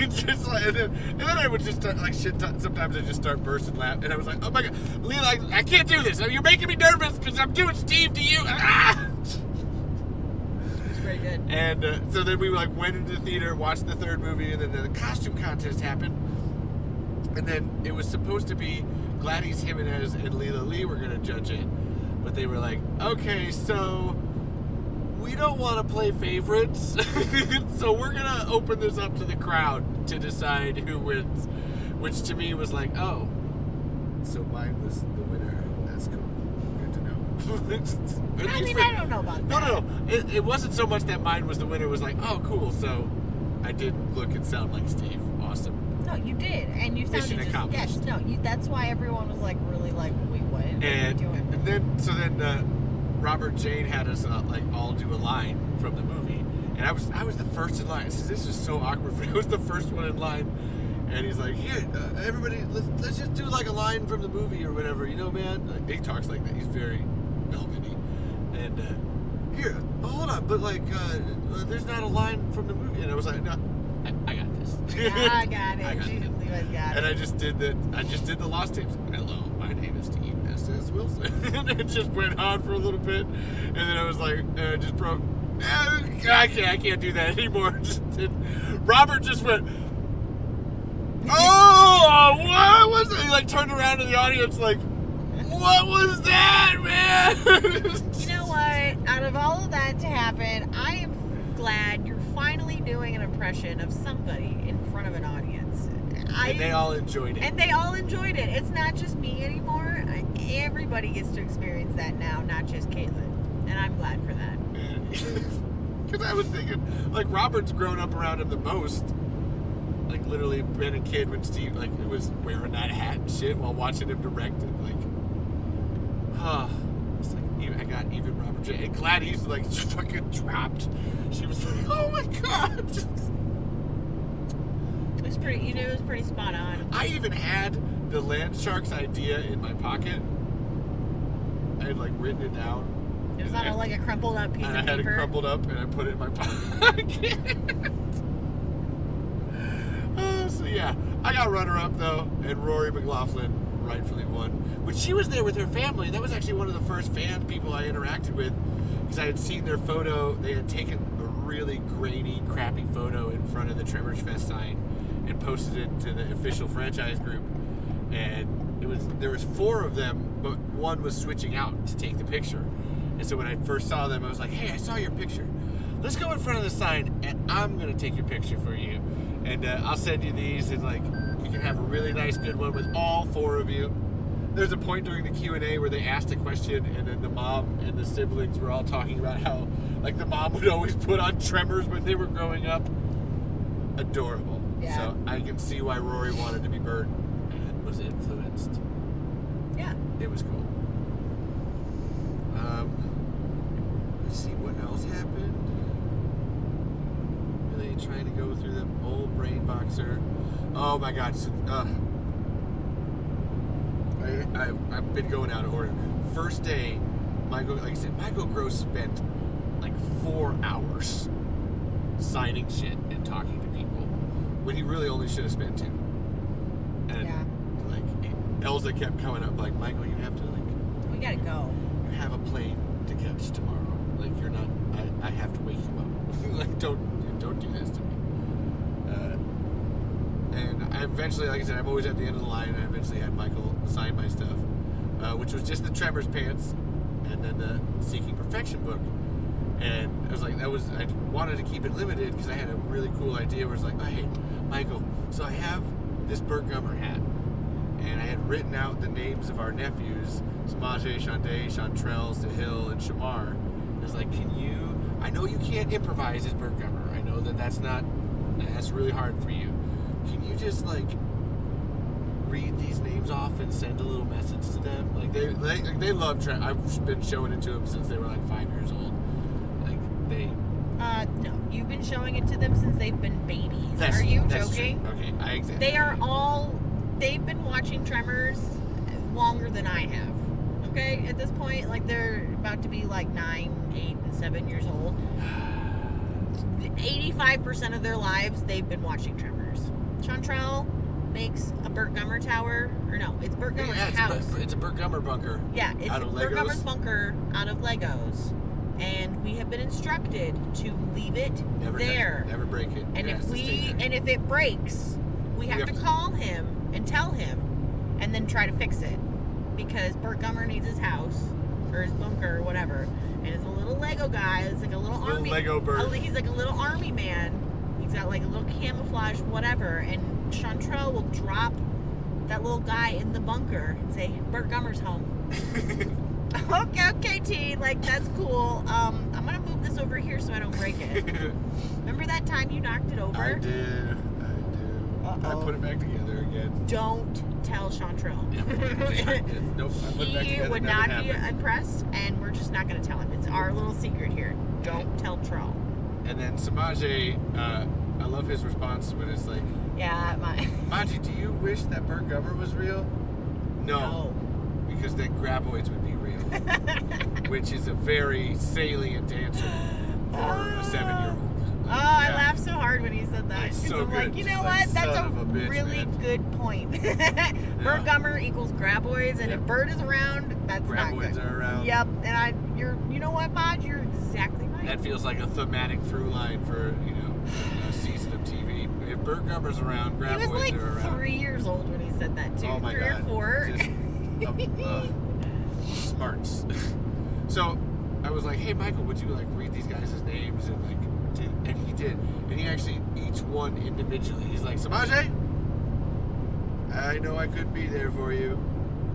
Just like, and then I would just start like shit. Sometimes I just start bursting laughing, and I was like, "Oh my God, Leela, I can't do this. You're making me nervous because I'm doing Steve to you." Ah! It's pretty good. And so then we like went into the theater, watched the third movie, and then the costume contest happened. And then it was supposed to be Gladys Jimenez and Leela Lee were gonna judge it, but they were like, "Okay, so we don't want to play favorites, so we're gonna open this up to the crowd to decide who wins," which to me was like, oh, so mine was the winner. That's cool. Good to know. I mean, I don't know about that. No. It wasn't so much that mine was the winner. It was like, oh, cool. So I did look and sound like Steve. Awesome. No, you did, and you sounded Mission just accomplished. yes. No, that's why everyone was like really like, wait, what? What are you doing? And then Robert Jane had us like all do a line from the movie, and I was the first in line. So this was so awkward. I was the first one in line, and he's like, "Here, everybody, let's just do like a line from the movie or whatever, you know, man." Like, he talks like that. He's very velvety, and here, hold on, but like, there's not a line from the movie, and I was like, "No, I got this." I got it. I got Jesus, it. Levi's got And it. I just did the Lost Tapes. Hello, my name is Steve S.S. Wilson. And it just went on for a little bit, and then I was like, I just broke. I can't do that anymore. Robert just went, oh, what was it? He like turned around to the audience like, what was that, man? You know what? Out of all of that to happen, I am glad you're finally doing an impression of somebody in front of an audience. And they all enjoyed it. And they all enjoyed it. It's not just me anymore. Everybody gets to experience that now, not just Kaitlin. And I'm glad for that. Because I was thinking, like, Robert's grown up around him the most. Like, literally been a kid when Steve, like, was wearing that hat and shit while watching him direct it. Like, it's like, I got even Robert J. And Gladys, like, fucking dropped. She was like, oh my God. It was pretty, it was pretty spot on. I even had the land sharks idea in my pocket. I had, like, written it down. It was on like a crumpled up piece And of I had paper. it crumpled up and I put it in my pocket. So yeah, I got runner-up though, and Rory McLaughlin rightfully won. When she was there with her family, that was actually one of the first fan people I interacted with, because I had seen their photo. They had taken a really grainy, crappy photo in front of the Tremors Fest sign and posted it to the official franchise group. And there was 4 of them, but one was switching out to take the picture. And so when I first saw them, I was like, hey, I saw your picture. Let's go in front of the sign, and I'm going to take your picture for you. And I'll send you these, and like, you can have a really nice, good one with all 4 of you. There's a point during the Q&A where they asked a question, and then the mom and the siblings were all talking about how, like, the mom would always put on Tremors when they were growing up. Adorable. Yeah. So I can see why Rory wanted to be Bert and was influenced. Yeah. It was cool. Let's see what else happened. Really trying to go through the old brain boxer. Oh my God! So, I've been going out of order. First day, Michael, like I said, Michael Gross spent like 4 hours signing shit and talking to people when he really only should have spent 2. And Yeah. like Elsa kept coming up like, Michael, you have to like. We gotta go. You have a plane to catch tomorrow. Like, you're not. I have to wake you up. Like, don't do this to me. And I eventually, like I said, I'm always at the end of the line, and I eventually had Michael sign my stuff, which was just the Tremors pants, and then the Seeking Perfection book. And I was like, I wanted to keep it limited because I had a really cool idea where it's like, oh, hey, Michael, so I have this Burt Gummer hat, and I had written out the names of our nephews, Samaje, Shonday, Chantrell, Sahil, and Shamar. I was like, I know you can't improvise as Burt Gummer. I know that's really hard for you. Can you just, like, read these names off and send a little message to them? Like, they love Tremors. I've been showing it to them since they were, like, 5 years old. No, you've been showing it to them since they've been babies. Are you joking? True. Okay, They've been watching Tremors longer than I have. Okay, at this point, like, they're about to be like 9, 8, and 7 years old. 85% of their lives, they've been watching Tremors. Chantrell makes a Burt Gummer tower, or no, it's Burt Gummer's house. It's a Burt Gummer bunker. Yeah, it's Burt Gummer's bunker out of Legos. And we have been instructed to leave it there. Never break it. And if it breaks, we have to call him and tell him, and then try to fix it, because Burt Gummer needs his house or his bunker or whatever. And it's a little Lego guy. It's like a little army. Lego bird. He's like a little army man. He's got like a little camouflage, whatever. And Chantrell will drop that little guy in the bunker and say, "Burt Gummer's home." Okay, T, like, that's cool. I'm gonna move this over here so I don't break it. Remember that time you knocked it over? I did. I put it back together again. Don't tell Chantrell. Nope, I put it back together. He would not be impressed, and we're just not gonna tell him. It's our little secret here. Don't tell Trell. And then Samaje, I love his response when it's like, yeah, Maji, do you wish that Burt Gummer was real? No. Because then Graboids would be real, which is a very salient answer for a 7-year-old. I laughed so hard when he said that. It's so I'm good. like, you know what? That's a really good point. Burt Gummer equals Graboids, and if Burt is around, that's not good. Graboids are around. Yep, and you know what, Bod? You're exactly right. That feels like a thematic through line for, a season of TV. If Burt Gummer's around, Graboids are around. He was like 3 years old when he said that too. Oh my 3 God. or 4. Smarts. So I was like, hey Michael, would you like read these guys' names? And he did. And he actually, each one individually, he's like, Samaje, I know I couldn't be there for you,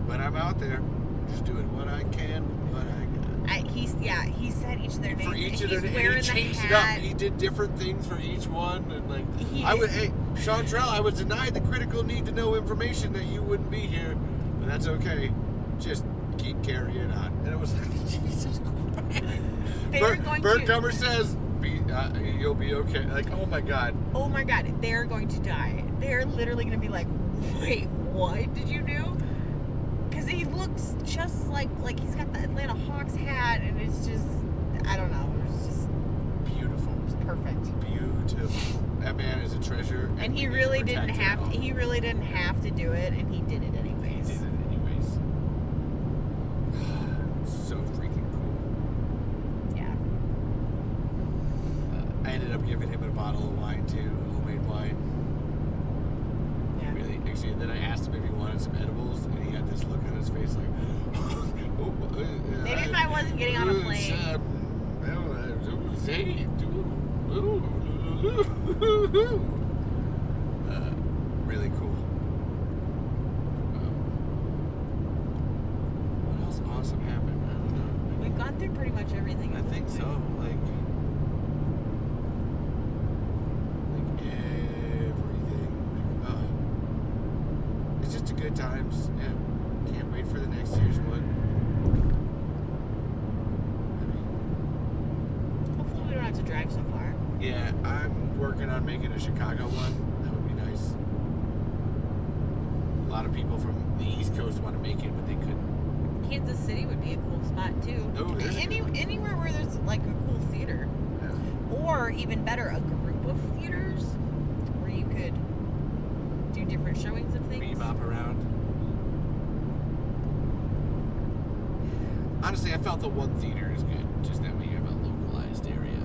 but I'm out there just doing what I can with what I got. He said each of their names. For each of their names, wearing he changed it up. He did different things for each one, and like Chantrell, I was denied the critical need to know information that you wouldn't be here, but that's okay. Just keep carrying on. And it was like, Jesus Christ. Burt Gummer says, you'll be okay. Like, oh my God. Oh my God. They're going to die. They're literally going to be like, wait, what did you do? Because he looks just like he's got the Atlanta Hawks hat, and it's just, I don't know. It's just beautiful. It's perfect. Beautiful. That man is a treasure. And he really didn't have to do it, and he did it anyways. So freaking cool. Yeah. I ended up giving him a bottle of wine too, homemade wine. Yeah. Really, actually, and then I asked him if he wanted some edibles, and he had this look on his face like, maybe if I wasn't getting on a plane. Really cool. What else awesome happened? I don't know. We've gone through pretty much everything. I think so. Like everything. It's just a good times. Yeah. Can't wait for the next year's one. Hopefully we don't have to drive so far. Yeah, I'm working on making a Chicago one. That would be nice. A lot of people from the East Coast want to make it, but they couldn't. Kansas City would be a cool spot too. Oh, Anywhere where there's like a cool theater. Yeah. Or even better, a group of theaters where you could do different showings of things. Bebop around. Honestly, I felt the one theater is good. Just that way you have a localized area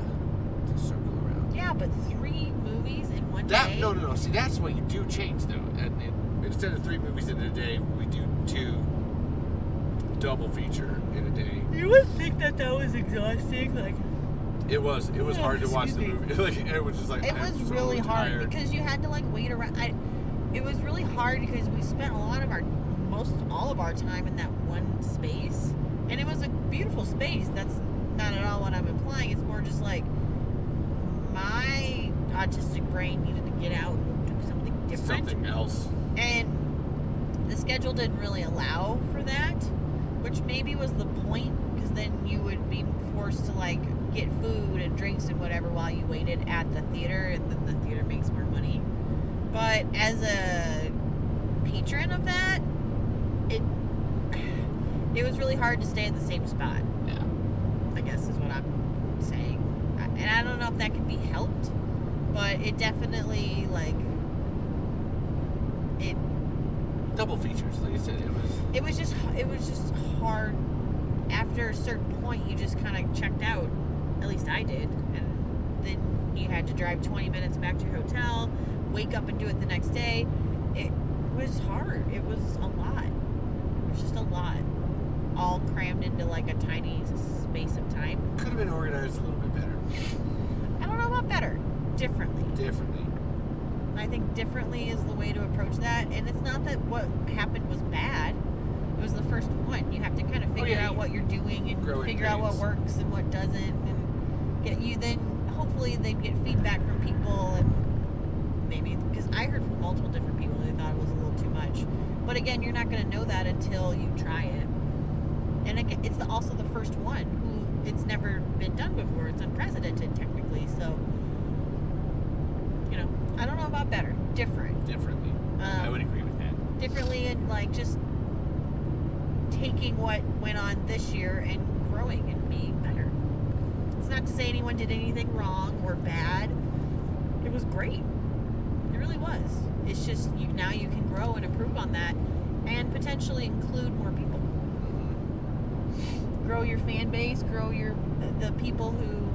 to circle around. Yeah, but 3 movies in one day? No. See, that's what you do change, though. Instead of 3 movies in a day, we do 2 double feature in a day. You would think that was exhausting, like... It was hard to watch the movie. Like, it was just like, it was really hard tired. because you had to like wait around. It was really hard because we spent most all of our time in that one space, and it was a beautiful space. That's not at all what I'm implying. It's more just like my autistic brain needed to get out and do something different, something else, and the schedule didn't really allow for that, which maybe was the point, because then you would be forced to like get food and drinks and whatever while you waited at the theater, and then the theater makes more money. But as a patron of that, it was really hard to stay in the same spot. Yeah, I guess is what I'm saying. And I don't know if that can be helped, but it definitely double features, like you said. It was just hard. After a certain point, you just kind of checked out. At least I did. And then you had to drive 20 minutes back to your hotel, wake up and do it the next day. It was hard. It was a lot. It was just a lot. All crammed into like a tiny space of time. Could have been organized a little bit better. I don't know about better. Differently. I think differently is the way to approach that. And it's not that what happened was bad. It was the first one. You have to kind of figure out what you're doing and figure out what works and what doesn't, and then hopefully they get feedback from people, and maybe, because I heard from multiple different people who thought it was a little too much. But again, you're not going to know that until you try it. And again, it's also the first one it's never been done before. It's unprecedented technically, so I don't know about better. Differently. I would agree with that. Differently, and like just taking what went on this year and growing and being better. It's not to say anyone did anything wrong or bad. It was great. It really was. It's just now you can grow and improve on that, and potentially include more people. Grow your fan base. Grow the people who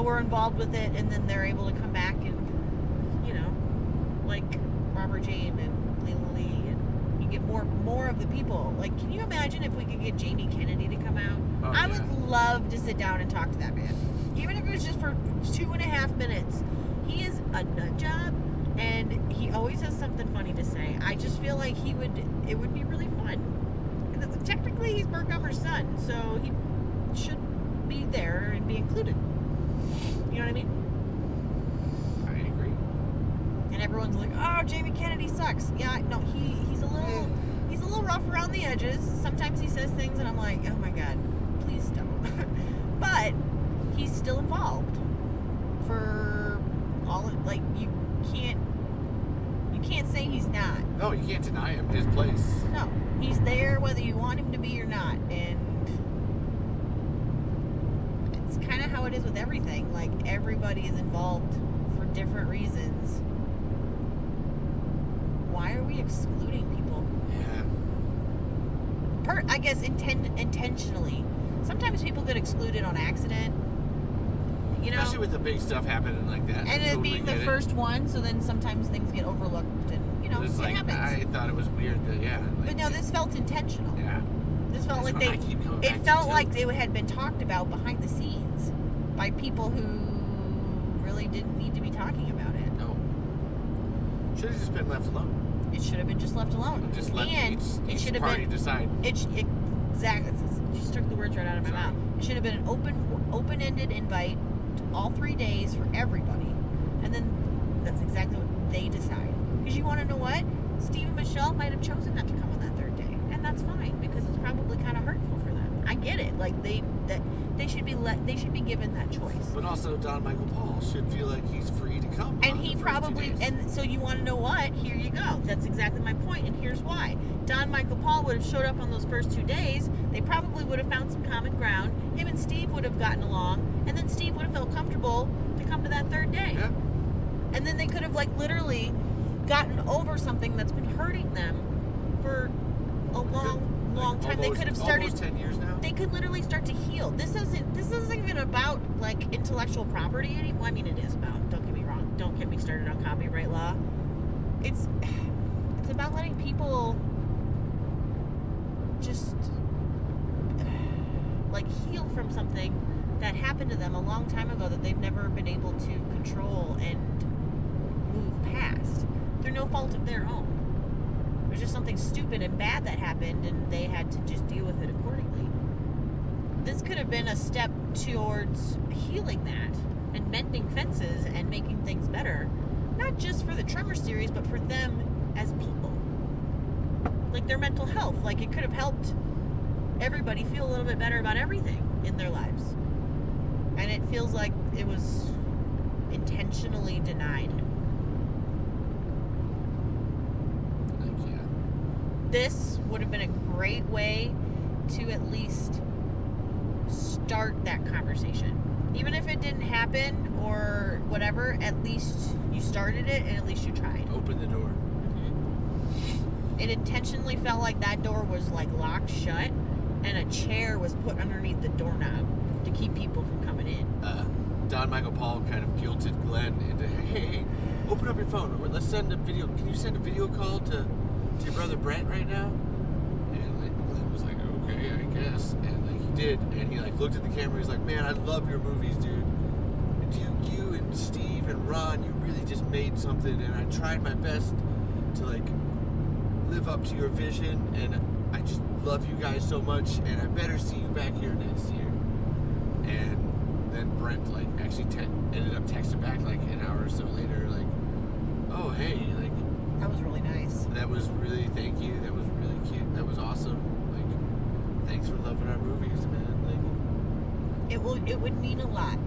were involved with it, and then they're able to come back and like Robert Jane and Lee, and you get more of the people. Like, can you imagine if we could get Jamie Kennedy to come out? I would love to sit down and talk to that man, even if it was just for 2.5 minutes. He is a nut job, and he always has something funny to say. I just feel like it would be really fun. Technically, he's Montgomery's son, so he should be there and be included. You know what I mean? I agree. And everyone's like, "Oh, Jamie Kennedy sucks." Yeah, no, he's a little rough around the edges. Sometimes he says things, and I'm like, "Oh my God, please don't." But he's still involved. For all, like, you can't say he's not. No, you can't deny him his place. No, he's there whether you want him to be or not, and it's kind of how it is with everything. Like, everybody is involved for different reasons. Why are we excluding people? Yeah. I guess intentionally. Sometimes people get excluded on accident. Especially with the big stuff happening like that. And it being the first one, so then sometimes things get overlooked, and it happens. I thought it was weird that but no, this felt intentional. Yeah. This felt like it felt like it had been talked about behind the scenes by people who really didn't need to be talking about it. No. Should have just been left alone. It should have been just left alone. Just let each party decide. Exactly. You just took the words right out of my mouth. It should have been an open-ended invite to all 3 days for everybody, and then that's exactly what they decide. Because you want to know what? Steve and Michelle might have chosen not to come on that third day, and that's fine, because it's probably kind of hurtful for them. I get it. Like, they should be given that choice. But also, Don Michael Paul should feel like he's free to come. And he probably, and so you want to know what? Here you go. That's exactly my point, and here's why. Don Michael Paul would have showed up on those first 2 days. They probably would have found some common ground. Him and Steve would have gotten along, and then Steve would have felt comfortable to come to that third day. Yeah. And then they could have, like, literally gotten over something that's been hurting them for a long long time. They could have started almost 10 years now. They could literally start to heal. This isn't even about like intellectual property anymore. I mean, it is about. Don't get me wrong. Don't get me started on copyright law. It's about letting people just like heal from something that happened to them a long time ago that they've never been able to control and move past through no fault of their own. It was just something stupid and bad that happened, and they had to just deal with it accordingly. This could have been a step towards healing that and mending fences and making things better, not just for the Tremors series, but for them as people. Like their mental health. Like it could have helped everybody feel a little bit better about everything in their lives. And it feels like it was intentionally denied. This would have been a great way to at least start that conversation. Even if it didn't happen or whatever, at least you started it and at least you tried. Open the door. Mm-hmm. It intentionally felt like that door was like locked shut and a chair was put underneath the doorknob to keep people from coming in. Don Michael Paul kind of guilted Glenn into, hey, open up your phone. Let's send a video. Can you send a video call to your brother Brent right now? And like, Glenn was like, okay, I guess. And like he did, and he like looked at the camera. He's like, man, I love your movies, dude. And you and Steve and Ron, you really just made something, and I tried my best to like live up to your vision, and I just love you guys so much, and I better see you back here next year. And then Brent like actually ended up texting back like an hour or so later, like, oh hey, like that was really nice. That was really, thank you. That was really cute. That was awesome. Like, thanks for loving our movies, man. Like, it would mean a lot,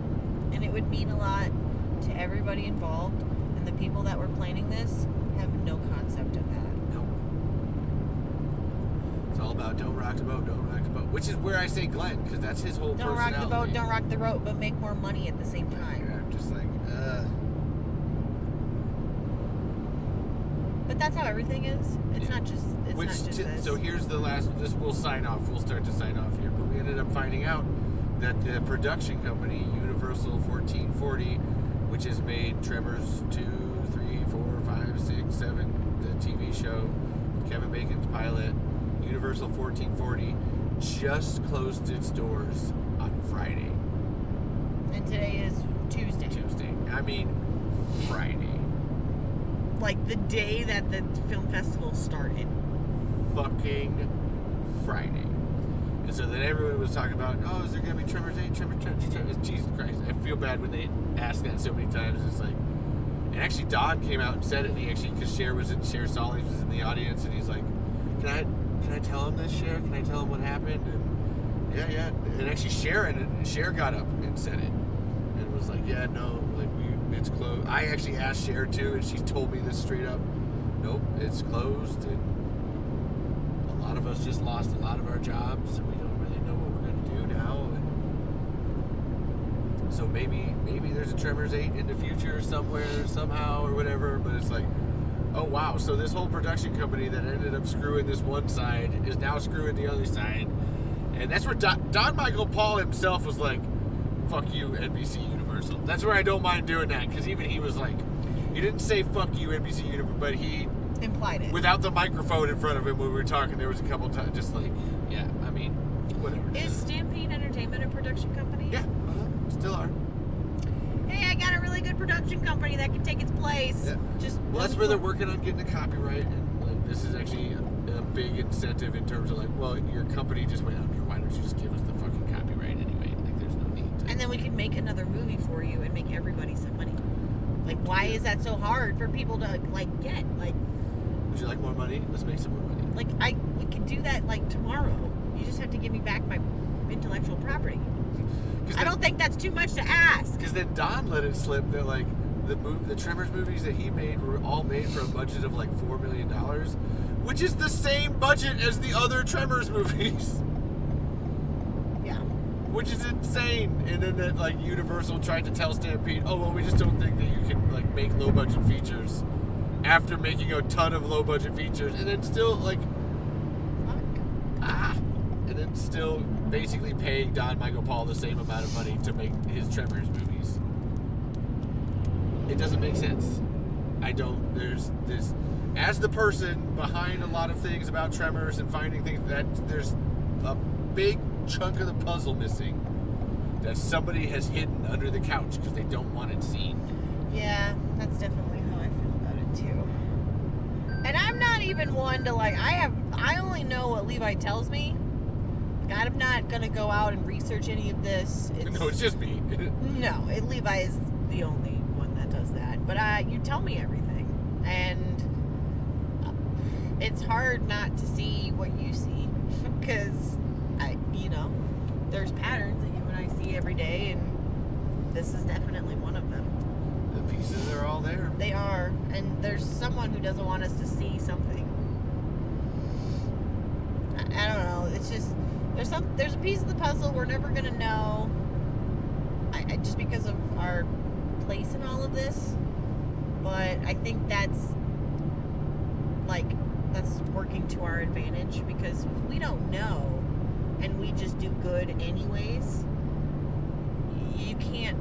and it would mean a lot to everybody involved. And the people that were planning this have no concept of that. No. It's all about don't rock the boat, don't rock the boat. Which is where I say Glenn, because that's his whole don't personality. Don't rock the boat, don't rock the boat, but make more money at the same time. Yeah, I'm just like, But that's how everything is. It's not just. It's Which not just this. So here's the last. This we'll sign off. We'll start to sign off here. But we ended up finding out that the production company Universal 1440, which has made Tremors 2, 3, 4, 5, 6, 7, the TV show, Kevin Bacon's pilot, Universal 1440, just closed its doors on Friday. And today is Tuesday. I mean, Friday. Like the day that the film festival started. Fucking Friday. And so then everyone was talking about, oh, is there going to be Tremors 8? Tremors. Jesus Christ. I feel bad when they ask that so many times. It's like, and actually Don came out and said it. He actually, because Cher Solis was in the audience, and he's like, can I tell him this, Cher? Can I tell him what happened? And yeah. And actually Cher got up and said it. And was like, yeah, no, like it's closed. I actually asked Cher too, and she told me this straight up. Nope, it's closed, and a lot of us just lost a lot of our jobs, and we don't really know what we're going to do now. And so maybe there's a Tremors 8 in the future somewhere, somehow, or whatever. But it's like, oh wow, so this whole production company that ended up screwing this one side is now screwing the other side. And that's where Don Michael Paul himself was like, fuck you, NBC Universal. That's where I don't mind doing that, because even he was like, he didn't say fuck you, NBC Universal, but he implied it. Without the microphone in front of him when we were talking, there was a couple times just like, yeah, I mean, whatever. Is Stampede Entertainment a production company? Yeah, still are. Hey, I got a really good production company that can take its place. Yeah. Well, that's where they're working on getting a copyright, and like this is actually a big incentive in terms of like, well, your company just went under. Why don't you just give us the fucking copyright anyway? Like, there's no need to. And then we can make another movie for you and make everybody some money. Like, why is that so hard for people to like get? Like, would you like more money? Let's make some more money. Like, we can do that like tomorrow. You just have to give me back my intellectual property. I don't think that's too much to ask. Because then Don let it slip that like the Tremors movies that he made were all made for a budget of like $4 million, which is the same budget as the other Tremors movies. Yeah. Which is insane. And then that like Universal tried to tell Stampede, oh well, we just don't think that you can like make low budget features after making a ton of low budget features, and then still like, and then still basically paying Don Michael Paul the same amount of money to make his Tremors movies. It doesn't make sense. There's this, as the person behind a lot of things about Tremors and finding things, that there's a big chunk of the puzzle missing that somebody has hidden under the couch because they don't want it seen. Yeah, that's definitely how I feel about it too. And I'm not even one to like, I only know what Levi tells me. Like, I'm not gonna go out and research any of this. No, it's just me. No, Levi is the only one that does that. But you tell me everything, and it's hard not to see what you see, because there's patterns that you and I see every day, and this is definitely one of them. The pieces are all there. They are, and there's someone who doesn't want us to see something. I don't know. It's just there's a piece of the puzzle we're never gonna know. Just because of our place in all of this, but I think that's working to our advantage, because if we don't know and we just do good anyways, you can't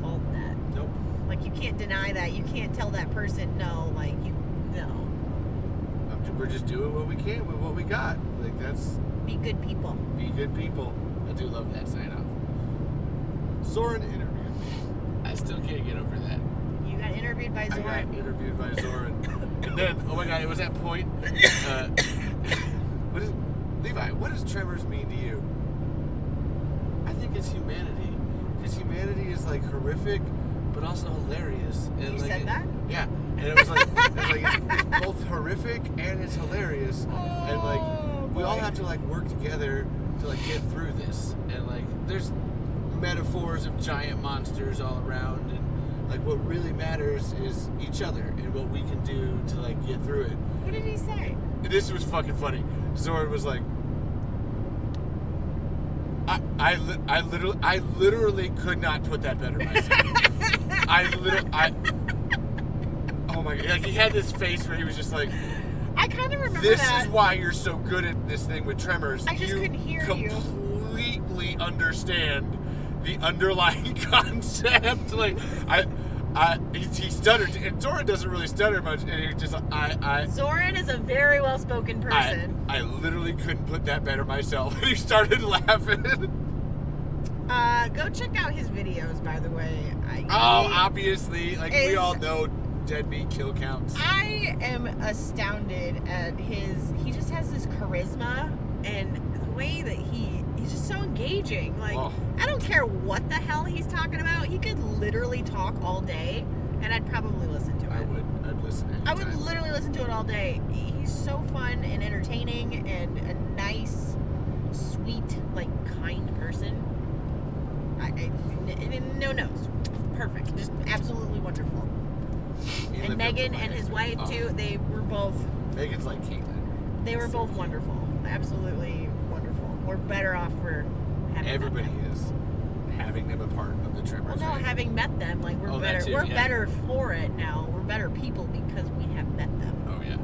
fault that. Nope. Like, you can't deny that. You can't tell that person no. We're just doing what we can with what we got. Like, that's be good people. Be good people. I do love that sign off. Zoran interviewed me. I still can't get over that. You got interviewed by Zoran. I got interviewed by Zoran. And then, oh my god, it was that point. Levi, what does Tremors mean to you? I think it's humanity. Because humanity is like horrific, but also hilarious. And you like, said that? Yeah. And it was like, it's both horrific and it's hilarious. Oh, and like, we all have to like work together to like get through this. And like, there's metaphors of giant monsters all around. And like, what really matters is each other and what we can do to like get through it. What did he say? This was fucking funny. Zoran was like, I literally could not put that better myself. Oh my god! Like, he had this face where he was just like, I kind of remember this that. is why you're so good at this thing with Tremors. I just couldn't hear you. Completely understand the underlying concept. Like, he stuttered, and Zoran doesn't really stutter much, and he just Zoran is a very well-spoken person. I literally couldn't put that better myself. And he started laughing. Go check out his videos, by the way. Obviously, like, we all know deadbeat kill counts. I am astounded at he just has this charisma, and the way that he's just so engaging. Like, I don't care what the hell he's talking about. He could literally talk all day, and I'd probably listen to it. I'd listen anytime. I would literally listen to it all day. He's so fun and entertaining and a nice, sweet, like, kind person. No notes. Perfect. Just absolutely wonderful. And Megan and his wife, too, they were both... Megan's like Kaitlin. They were both wonderful. Absolutely wonderful. We're better off for having Everybody met them. is. Having them a part of the Tremors. Well, no, having met them, like, we're better. Too, we're better for it now. We're better people because we have met them. Oh, yeah.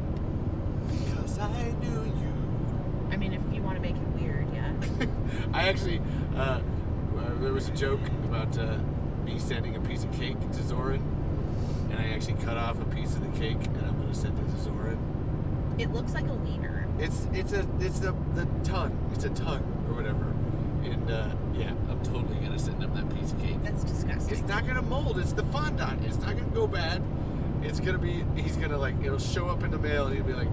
Because I knew you. I mean, if you want to make it weird, yeah. I actually, there was a joke about me sending a piece of cake to Zoran, and I actually cut off a piece of the cake, and I'm going to send it to Zoran. It looks like a wiener. It's the tongue. It's a tongue or whatever. And yeah, I'm totally going to send him that piece of cake. That's disgusting. It's not going to mold. It's the fondant. It's not going to go bad. It's going to be, he's going to, like, it'll show up in the mail, and he'll be like,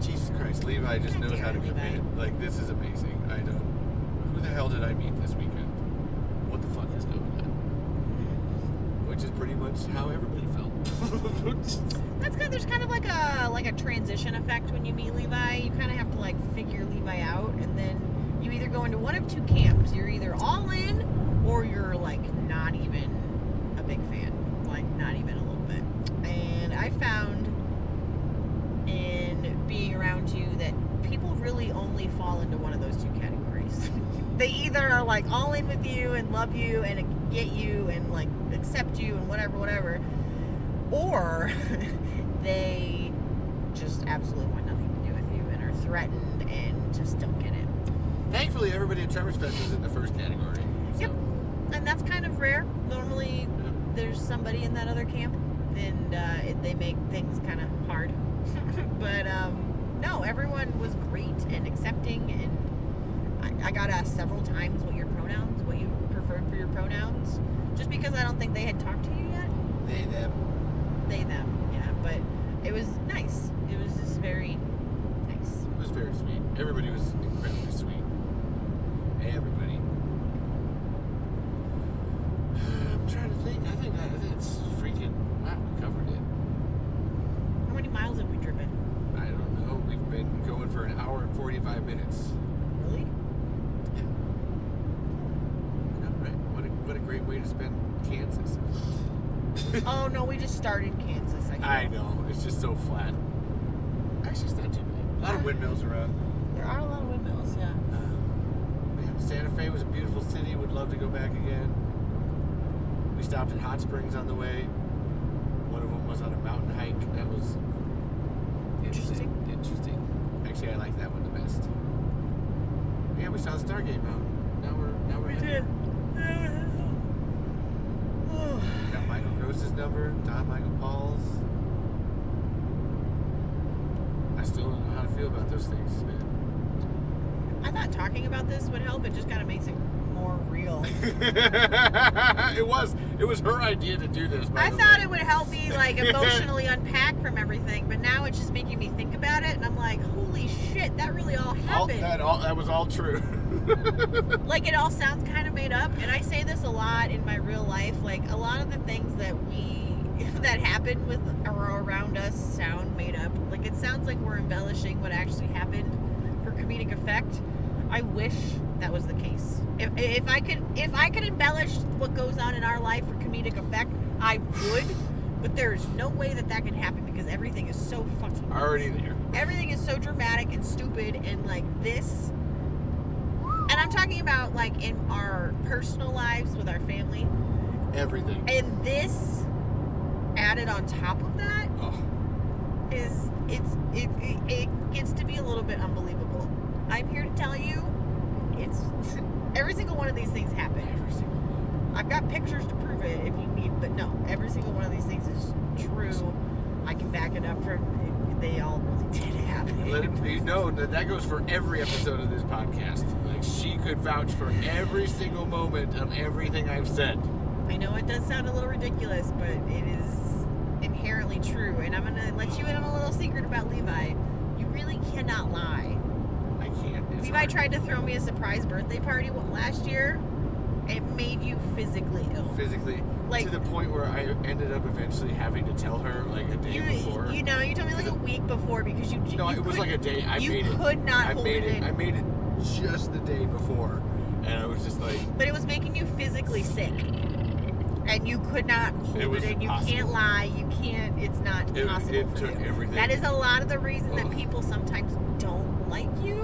Jesus Christ, Levi just knows how to commit. Like, this is amazing. Who the hell did I meet this weekend? What the fuck is going on? Which is pretty much how everybody felt. That's good. There's kind of like a transition effect when you meet Levi. You kind of have to, like, figure Levi out, and then you either go into one of two camps. You're either all in, or you're, like, not even a big fan. Like, not even a little bit. And I found in being around you that people really only fall into one of those two categories. They either are, like, all in with you and love you and get you and, like, accept you and whatever, or they just absolutely want nothing to do with you and are threatened and just don't get it. Thankfully, everybody at Tremors Fest is in the first category. So. Yep. And that's kind of rare. Normally, there's somebody in that other camp, and they make things kind of hard. But no, everyone was great and accepting, and I got asked several times what you preferred for your pronouns, just because I don't think they had talked to you yet. They, them, yeah. But it was nice. It was just very nice. It was very sweet. Everybody was incredibly sweet. Everybody. I'm trying to think. I think it's freaking. Wow, we covered it. How many miles have we driven? I don't know. We've been going for an hour and 45 minutes. Really? Yeah. I know, right? What a great way to spend Kansas. Oh no, we just started Kansas. I know. It's just so flat. Actually, it's not too bad. A lot of windmills around. There are a lot of windmills, yeah. Yeah. Santa Fe was a beautiful city. Would love to go back again. We stopped at Hot Springs on the way. One of them was on a mountain hike. That was interesting. Actually, I like that one the best. Yeah, we saw the Stargate Mountain. Now we're did. Got Michael Gross's number, Don Michael Paul's. I still don't know how to feel about those things, man. I thought talking about this would help. It just kind of makes it more real. It was her idea to do this. I thought it would help me like emotionally unpack from everything, but now it's just making me think about it, and I'm like, holy shit, that really all happened. That was all true. Like, it all sounds kind of made up, and I say this a lot in my real life. Like, a lot of the things that happen with or around us sound made up. Like, it sounds like we're embellishing what actually happened for comedic effect. I wish that was the case. If I could embellish what goes on in our life for comedic effect, I would. But there's no way that can happen because everything is so fucking already there. Everything is so dramatic and stupid, and like this. And I'm talking about like in our personal lives with our family. Everything. And this added on top of that it gets to be a little bit unbelievable. I'm here to tell you, it's every single one of these things happened. I've got pictures to prove it if you need, but no, every single one of these things is true. I can back it up for they all really did happen. Let it be known that goes for every episode of this podcast. Like, she could vouch for every single moment of everything I've said. I know it does sound a little ridiculous, but it is inherently true. And I'm gonna let you in on a little secret about Levi. You really cannot lie. I can't. Levi tried to throw me a surprise birthday party last year. It made you physically ill. Physically, like, to the point where I ended up eventually having to tell her like a day before. You know, you told me like a week before because you. No, it was like a day. I made it. You could not hold it in. I made it just the day before, and I was just like. But it was making you physically sick, and you could not hold it in. You can't lie. You can't. It's not possible. It took everything. That is a lot of the reason that people sometimes don't like you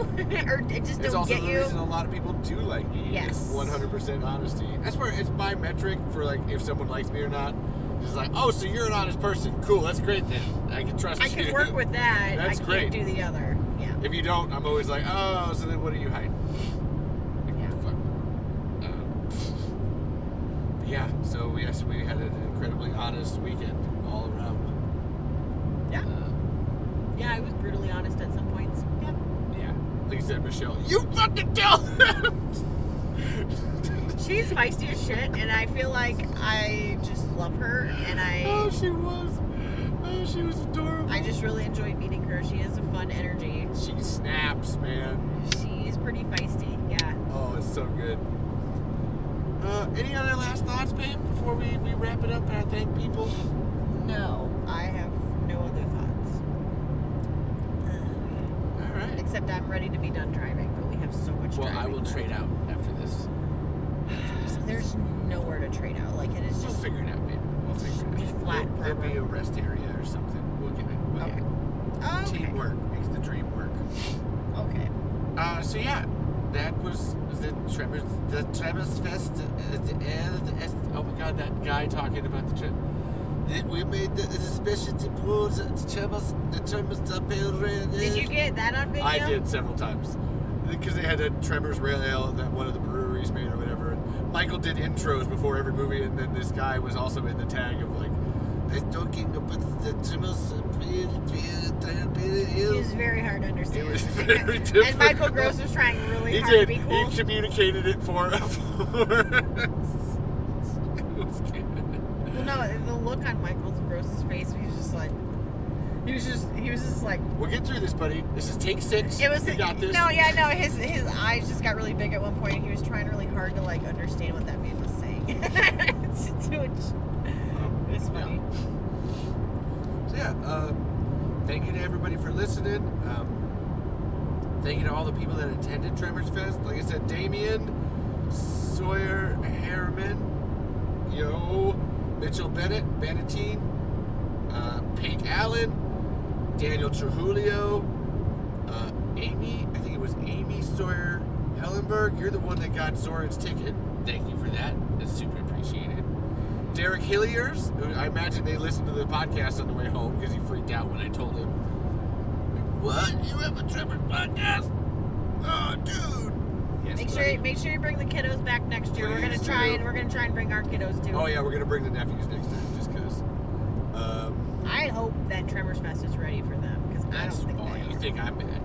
or just it's don't also get the you. reason a lot of people do like me. Yes. 100% honesty. That's where it's my metric for like if someone likes me or not. It's like, oh, so you're an honest person. Cool, that's great then. I can trust you. I can work with that. That's I can't great. do the other. Yeah. If you don't, I'm always like, oh, so then what are you hiding? Like, Yeah. Fuck. Yeah. So yes, we had an incredibly honest weekend all around. Yeah. Yeah, I was brutally honest at some points. Yeah. Yeah. Like you said, Michelle, you fucking tell them. She's feisty as shit, and I feel like I just love her, and Oh, she was. Oh, she was adorable. I just really enjoyed meeting her. She has a fun energy. She snaps, man. She's pretty feisty, yeah. Oh, it's so good. Any other last thoughts, babe, before we wrap it up and I thank people? No, I have no other thoughts. All right. Except I'm ready to be done driving, but we have so much Well, driving. I will trade out after this. There's nowhere to trade out. Like, it is We'll just figure it out, babe. We'll figure it out. just flat There'll be forever. a rest area or something. We'll get it. We'll get it. Okay. Teamwork makes the dream work. Okay. So yeah, that was the Tremors Fest. Oh my God, that guy talking about the trip. We made the specialty pools at the Tremors Pale Ale. Did you get that on video? I did several times. Because they had a Tremors Rail Ale that one of the breweries made or whatever. And Michael did intros before every movie, and then this guy was also in the tag of like, I'm talking about the Tremors Pale Ale. It was very hard to understand. It was very different. And Michael Gross was trying really hard to be cool. He communicated it for us. Well, no, the look on Michael Gross's face, he was just like. We'll get through this, buddy. This is take 6. We got this. No, his eyes just got really big at one point. He was trying really hard to like understand what that man was saying. It's funny. Yeah. So thank you to everybody for listening. Thank you to all the people that attended Tremors Fest. Like I said, Damien, Sawyer Harriman, Mitchell Bennett, Bennetine, Pink Allen, Daniel Trujillo, Amy, I think it was Amy Sawyer Hellenberg. You're the one that got Zoran's ticket. Thank you for that. That's super appreciated. Derek Hilliers, who I imagine they listened to the podcast on the way home because he freaked out when I told him, what? You have a Tremors podcast? Oh, dude. Yes, make sure you bring the kiddos back next year. We're gonna try and bring our kiddos too. Oh yeah, we're gonna bring the nephews next time just because. I hope that Tremors Fest is ready for them because I don't think they are. You think I'm bad?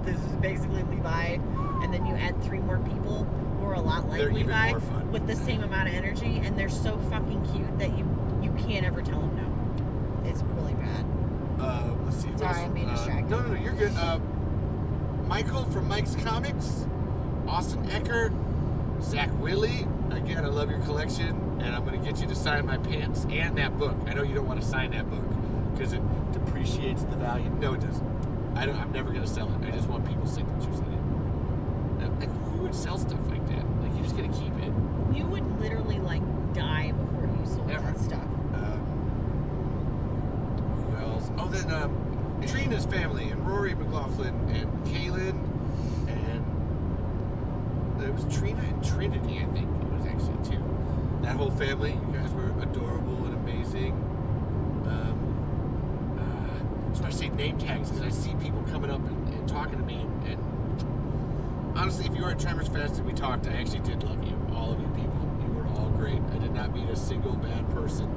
This is basically Levi, and then you add 3 more people who are a lot like They're Levi even more fun. with the same amount of energy, and they're so fucking cute that you can't ever tell them no. It's really bad. Let's see. Sorry, I'm being distracted. No, you're good. Michael from Mike's Comics, Austin Ecker, Zach Willie. Again, I love your collection, and I'm going to get you to sign my pants and that book. I know you don't want to sign that book because it depreciates the value. No, it doesn't. I'm never going to sell it. I just want people's signatures in it. Like, who would sell stuff like that? Like, you're just going to keep it. You would literally like die before you sold Never. that stuff. Who else? Oh, then Trina's family and Rory McLaughlin and Kaitlin and it was Trina and Trinity, I think it was actually too. That whole family, you guys were adorable and amazing. So I say name tags because I see people coming up and talking to me and honestly, if you were at Tremors Fest and we talked, I actually did love you. All of you people. You were all great. I did not meet a single bad person.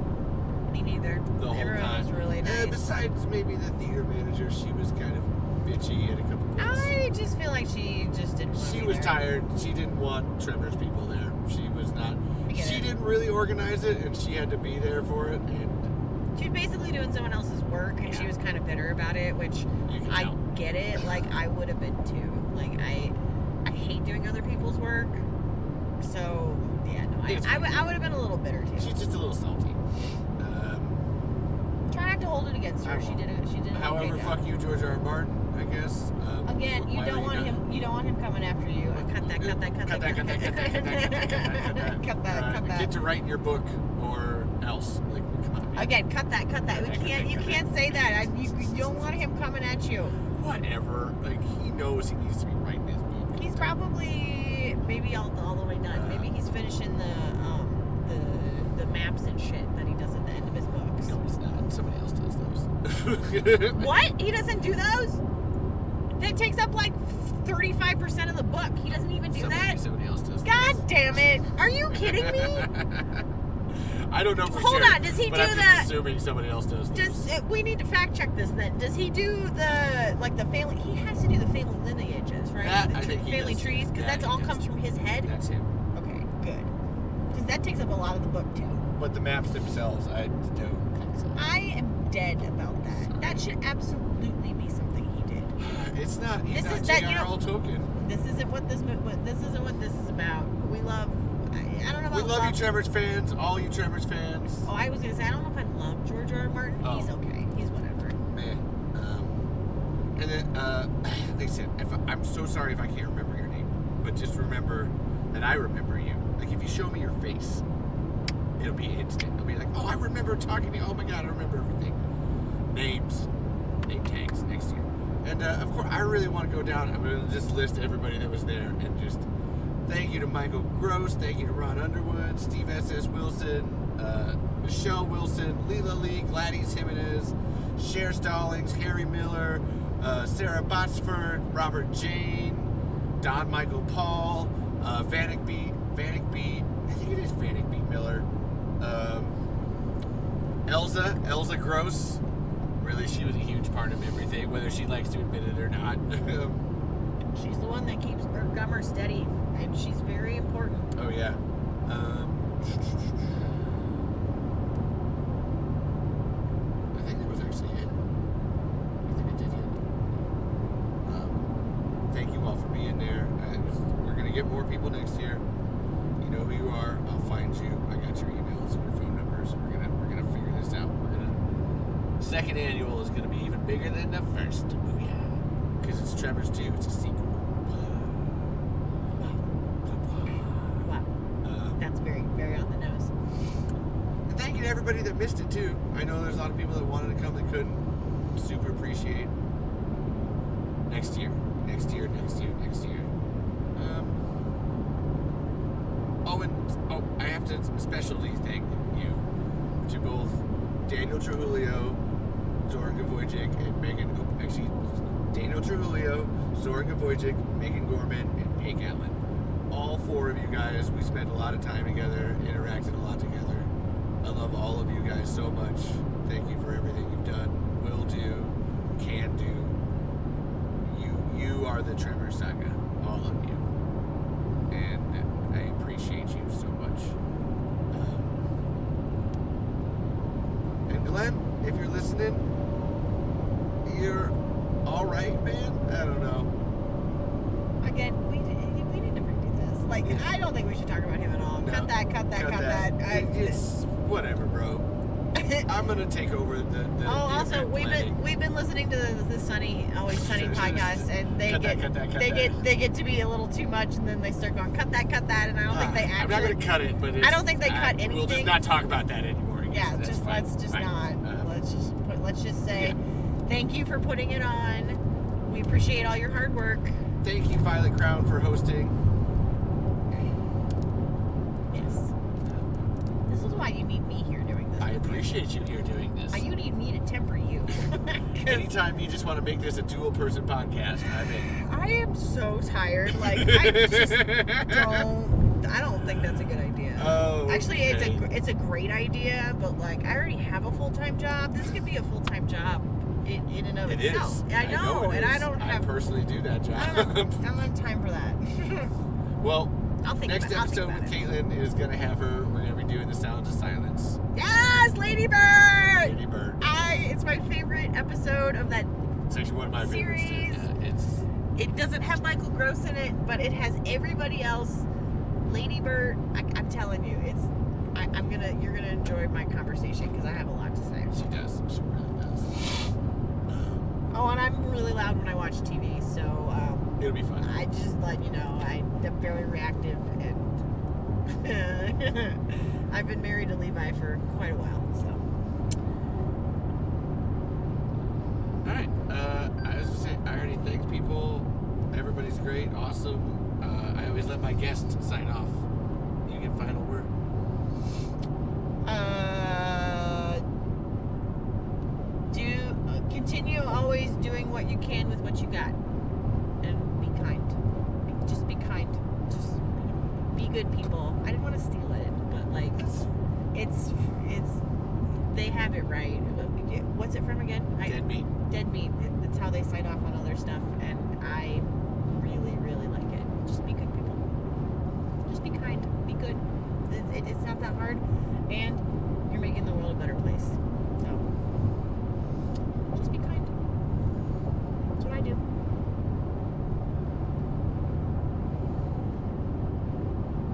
Me neither. The whole Everyone time. was really nice. Besides maybe the theater manager, she was kind of bitchy at a couple points. I just feel like she just didn't want to She be was there. tired. She didn't want Tremors people there. She was not. She didn't really organize it, and she had to be there for it. And she was basically doing someone else's work, and she was kind of bitter about it, which I get it. Like, I would have been too. Like, I hate doing other people's work. So, yeah, no, I would have been a little bitter too. She's just a little salty. Try not to hold it against her. She did it. However, fuck you, George R. R. Martin. I guess. Again, you don't want him. You don't want him coming after you. Cut that. Get to writing your book, or else. Like, come on. Again, cut that. You can't say that. You don't want him coming at you. Whatever. Like, he knows he needs to be writing his book. He's probably maybe all the way done. Maybe he's finishing the maps and shit that he does at the end of his books. No, he's not. Somebody else does those. What? He doesn't do those? That takes up like 35% of the book. He doesn't even do that? Somebody else does God those. Damn it. Are you kidding me? I don't know for Hold sure. on, does he but do I'm just assuming somebody else does. We need to fact check this then. Does he do the family? He has to do the family lineages, right? I think he family does. trees, because that's all comes from his head. That's him. Okay, good. Because that takes up a lot of the book too. But the maps themselves, I don't think so. I am dead about that. Sorry. That should absolutely be something he did. It's not. He's This not is that, J.R.L. Tolkien. This isn't what this is about. We love. I don't know about. We love you, Tremors fans. All you Tremors fans. Oh, I was gonna say I don't know if I love George R. R. Martin. Oh. He's okay. He's whatever. Man. And then, like I said, I'm so sorry if I can't remember your name, but just remember that I remember you. Like, if you show me your face, it'll be instant. It'll be like, oh, I remember talking to you. Oh my God, I remember everything. Names, name tags next year. And of course, I really want to go down. I'm going to just list everybody that was there and just thank you to Michael Gross, thank you to Ron Underwood, Steve S.S. Wilson, Michelle Wilson, Leela Lee, Gladys Jimenez, Cher Stallings, Harry Miller, Sarah Botsford, Robert Jane, Don Michael Paul, Vanek Beat, I think it is Vanek Beat Miller, Elsa Gross. Really, she was a huge part of everything, whether she likes to admit it or not. She's the one that keeps her gummer steady, and she's very important. Oh, yeah. I think that was actually it. I think I did it. Thank you all for being there. We're going to get more people next year. You know who you are. I'll find you. I got your emails and your phone numbers. We're gonna figure this out. Second annual is gonna be even bigger than the first. Oh yeah, because it's Tremors 2. It's a sequel. Wow. That's very, very on the nose. And thank you to everybody that missed it too. I know there's a lot of people that wanted to come that couldn't. Super appreciate. Next year. I have to specially thank you to both Daniel Trujillo, Zoran Gavojik, and Megan. Daniel Trujillo, Zoran Gavojik, Megan Gorman, and Kaitlin. All four of you guys, we spent a lot of time together, interacted a lot together. I love all of you guys so much. Thank you for everything you've done, will do, can do. You are the Tremors saga, all of you. And I appreciate you so much. And Glenn, if you're listening, you're all right, man. I don't know. Again, we need to redo this. Like, I don't think we should talk about him at all. No. Cut that. It's whatever, bro. I'm gonna take over the also event planning. we've been listening to the Always Sunny podcast, and they get to be a little too much, and then they start going cut that, and I don't think they actually. I'm not gonna cut it, but I don't think they cut anything. We'll just not talk about that anymore. Yeah, let's just not. Let's just say thank you for putting it on. We appreciate all your hard work. Thank you, Violet Crown, for hosting. Yes. This is why you need me here doing this. I appreciate you here doing this. You need me to temper you. Anytime you just want to make this a dual-person podcast, I'm in. I am so tired. Like, I don't think that's a good idea. Oh, actually, okay. it's a great idea, but like, I already have a full-time job. This could be a full-time job in and of itself. Is. I know, and I don't have. I personally do that job. I don't have time for that. Well, I'll think next episode with Kaitlin is gonna have her. We're gonna be doing the Sounds of Silence. Yes, Lady Bird. Lady Bird. It's my favorite episode of that. It's actually one of my favorites too. Yeah, It doesn't have Michael Gross in it, but it has everybody else. Lady Bird, I'm telling you, you're gonna enjoy my conversation because I have a lot to say. She does. She really does. Oh, and I'm really loud when I watch TV, so it'll be fun. I just let you know I'm very reactive, and I've been married to Levi for quite a while, so. All right. I was gonna say I already thanked people. Everybody's great, awesome. I always let my guests sign off. You get final word. Continue always doing what you can with what you got, and be kind. Just be kind. Just be good people. I didn't want to steal it, but like, it's they have it right. What's it from again? Dead Meat. Dead Meat. That's how they sign off on other stuff, and I really, really like it. Just be good people. Just be kind. Be good. It's not that hard, and